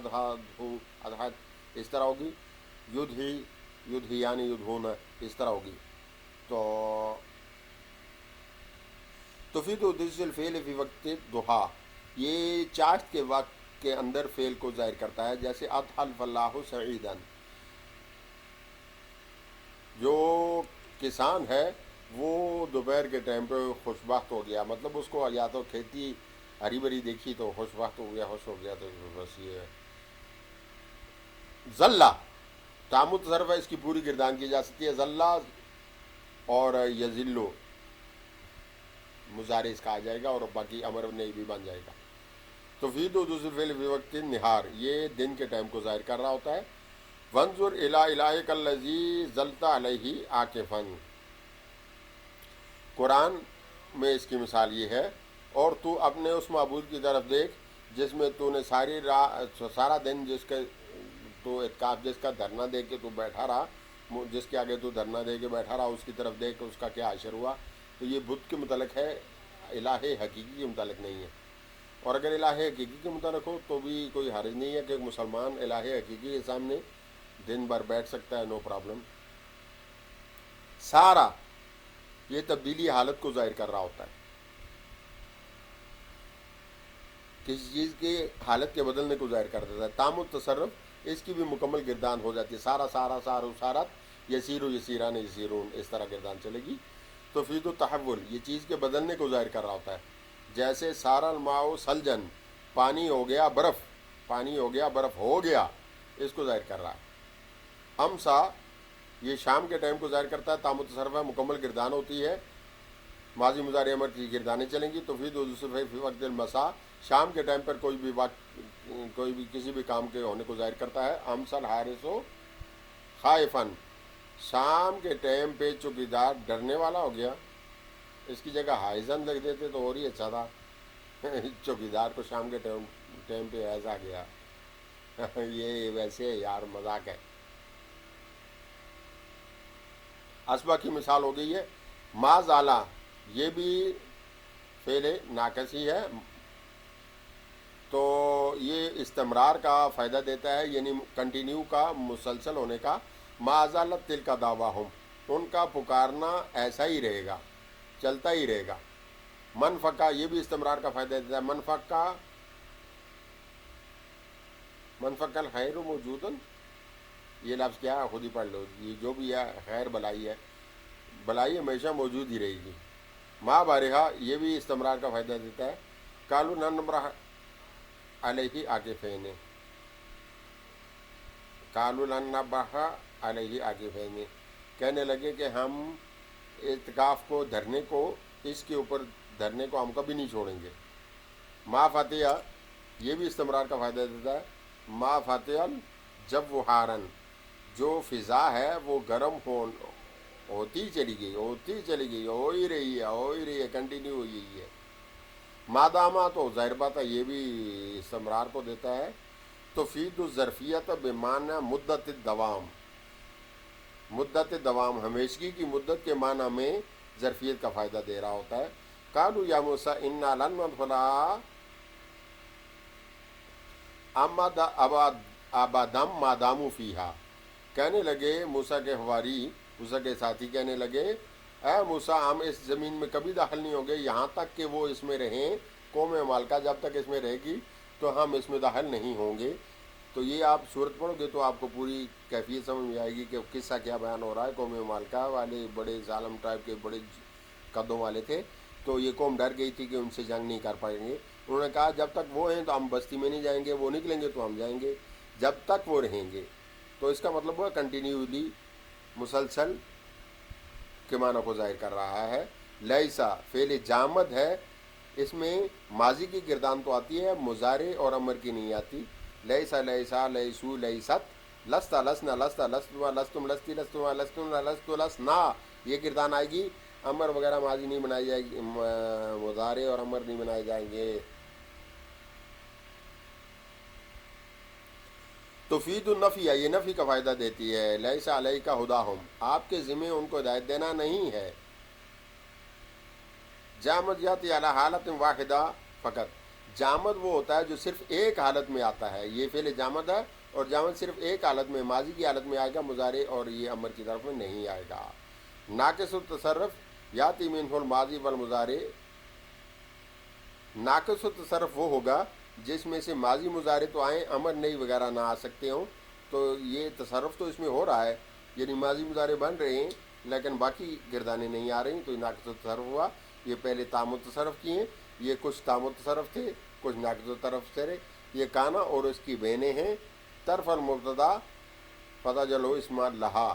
اضحیٰ اس طرح ہوگی، یدھی، یدھیان، یدھون اس طرح ہوگی۔ تو تفید حدوث الفعل فی وقت ضحیٰ، یہ چاشت کے وقت کے اندر فعل کو ظاہر کرتا ہے، جیسے اضحیٰ الفلاح سعیدا، جو کسان ہے وہ دوپہر کے ٹائم پہ خوش بخت ہو گیا، مطلب اس کو یا تو کھیتی ہری بھری دیکھی تو خوش بخت ہو گیا، خوش ہو گیا، تو بس یہ ہے۔ ذلہ تام التصرف ہے، اس کی پوری گردان کی جا سکتی ہے، ذلہ اور یذلو مضارع اس کا آ جائے گا، اور باقی امر نہیں بھی بن جائے گا۔ تفید دوسرے فعل فی وقت نہار، یہ دن کے ٹائم کو ظاہر کر رہا ہوتا ہے. وانظر الی الہک الذی ظلت علیہ عاکفا، قرآن میں اس کی مثال یہ ہے، اور تو اپنے اس معبود کی طرف دیکھ جس میں تو نے سارا دن جس کے تو اعتکاف، جس کا دھرنا دے کے تو بیٹھا رہا، جس کے آگے تو دھرنا دے کے بیٹھا رہا، اس کی طرف دیکھ اس کا کیا حشر ہوا. تو یہ بت کے متعلق ہے، الہ حقیقی کے متعلق نہیں ہے. اور اگر الہ حقیقی کے متعلق ہو تو بھی کوئی حرج نہیں ہے کہ ایک مسلمان الہ حقیقی کے سامنے دن بھر بیٹھ سکتا ہے، نو پرابلم. سارا یہ تبدیلی حالت کو ظاہر کر رہا ہوتا ہے، کسی چیز کی حالت کے بدلنے کو ظاہر کر دیتا ہے. تام التصرف اس کی بھی مکمل گردان ہو جاتی ہے، سارا سارا سارو سارت، یسیرو یسیران یسیرون، اس طرح گردان چلے گی. تفید التحول یہ چیز کے بدلنے کو ظاہر کر رہا ہوتا ہے. جیسے سارا الماء ثلجن، پانی ہو گیا برف، پانی ہو گیا برف ہو گیا، اس کو ظاہر کر رہا ہے. امسا یہ شام کے ٹائم کو ظاہر کرتا ہے، تام التصرف ہے، مکمل گردان ہوتی ہے، ماضی مضارع امر کی گردانیں چلیں گی. تفید فی وقت المساء شام کے ٹائم پر کوئی بھی وقت، کوئی بھی کسی بھی کام کے ہونے کو ظاہر کرتا ہے. امسل حارث و خائفن، شام کے ٹائم پہ چوکیدار ڈرنے والا ہو گیا. اس کی جگہ حائزن لگ دیتے تو اور ہی اچھا تھا. چوکیدار کو شام کے ٹائم پہ حیض آ گیا. یہ ویسے یار مذاق ہے. اسبا کی مثال ہو گئی ہے. ما زالا یہ بھی فعل ناقص ہی ہے، تو یہ استمرار کا فائدہ دیتا ہے، یعنی کنٹینیو کا، مسلسل ہونے کا. ما زالت تلک دعواہم، ان کا پکارنا ایسا ہی رہے گا، چلتا ہی رہے گا. منفقہ یہ بھی استمرار کا فائدہ دیتا ہے. منفقہ الخیر موجودن، یہ لفظ کیا ہے خود ہی پڑھ لو. یہ جو بھی ہے خیر بلائی ہے، بلائی ہمیشہ موجود ہی رہے گی. ماں بارہا یہ بھی استمرار کا فائدہ دیتا ہے. کالو نمرہ علیہ عاکفین، کالو نبہ علیہ عاکفین، کہنے لگے کہ ہم اعتکاف کو، دھرنے کو، اس کے اوپر دھرنے کو ہم کبھی نہیں چھوڑیں گے. ما فاتحہ یہ بھی استمرار کا فائدہ دیتا ہے. ما فاتحہ جب وہ ہارن، جو فضا ہے وہ گرم ہوتی چلی گئی، ہوتی چلی گئی، ہو ہی رہی ہے، کنٹینیو ہوئی ہے. مادامہ تو ظاہر بات ہے یہ بھی استمرار کو دیتا ہے. تفید الظرفیت بمعنی مدت الدوام، مدت دوام، ہمیشگی کی مدت کے معنی میں ظرفیت کا فائدہ دے رہا ہوتا ہے. قالوا یا موسیٰ انا لن ندخلها ابدا ما داموا فیہا، کہنے لگے موسیٰ کے حواری، موسیٰ کے ساتھی کہنے لگے اے موسیٰ ہم اس زمین میں کبھی داخل نہیں ہوں گے یہاں تک کہ وہ اس میں رہیں. قوم مالکہ جب تک اس میں رہے گی تو ہم اس میں داخل نہیں ہوں گے. تو یہ آپ صورت پڑھو گے تو آپ کو پوری کیفیت سمجھ میں آئے گی کہ قصہ کیا بیان ہو رہا ہے. قوم مالکہ والے بڑے ظالم ٹائپ کے، بڑے قدوں والے تھے، تو یہ قوم ڈر گئی تھی کہ ان سے جنگ نہیں کر پائیں گے. انہوں نے کہا جب تک وہ ہیں تو ہم بستی میں نہیں جائیں گے، وہ نکلیں گے تو ہم جائیں گے، جب تک وہ رہیں گے. تو اس کا مطلب وہ کنٹینیولی، مسلسل کے معنی کو ظاہر کر رہا ہے. لیسا فعل جامد ہے، اس میں ماضی کی گردان تو آتی ہے، مضارع اور امر کی نہیں آتی. لیسا لیسا لیسو لیست، لستا لسنا لستا لستما لستم لستی لستما لستم لست لسنا، یہ گردان آئے گی. امر وغیرہ ماضی نہیں بنائی جائے گی، مضارع اور امر نہیں بنائے جائیں گے. تفید النفی، یہ نفی کا فائدہ دیتی ہے. لیسا علیک ہداہم، آپ کے ذمہ ان کو ہدایت دینا نہیں ہے. جامد یاتی علی حالت واحدہ فقط، جامد وہ ہوتا ہے جو صرف ایک حالت میں آتا ہے. یہ فعل جامد ہے اور جامد صرف ایک حالت میں، ماضی کی حالت میں آئے گا، مضارع اور یہ امر کی طرف میں نہیں آئے گا. ناقص التصرف یاتی منہ الماضی والمضارع، ناقص التصرف وہ ہوگا جس میں سے ماضی مضارع تو آئیں، امر نہیں وغیرہ نہ آ سکتے ہوں. تو یہ تصرف تو اس میں ہو رہا ہے، یعنی ماضی مضارع بن رہے ہیں لیکن باقی گردانیں نہیں آ رہی، تو یہ ناقص التصرف ہوا. یہ پہلے تام التصرف کیے، یہ کچھ تام التصرف تھے، کچھ ناقص التصرف تھے. یہ کانا اور اس کی بینیں ہیں. طرف المبتدا پتہ چلو اسم لہا،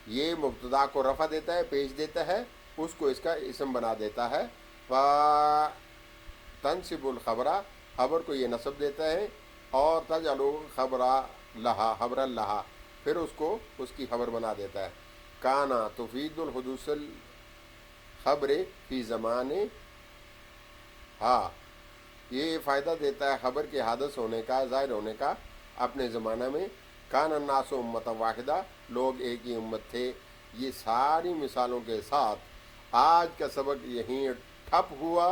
یہ مبتدا کو رفع دیتا ہے، پیش دیتا ہے، اس کو اس کا اسم بنا دیتا ہے. تنصب الخبرہ، خبر کو یہ نصب دیتا ہے، اور تجعلو خبرہ لہا، خبر لہا، پھر اس کو اس کی خبر بنا دیتا ہے۔ کانا تفید الحدوث الخبر فی زمان، ہاں یہ فائدہ دیتا ہے خبر کے حادث ہونے کا، ظاہر ہونے کا اپنے زمانہ میں۔ کان الناس امۃ واحدہ، لوگ ایک ہی امت تھے۔ یہ ساری مثالوں کے ساتھ آج کا سبق یہیں ٹھپ ہوا۔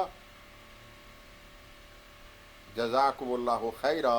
جزاکم اللہ خیرا۔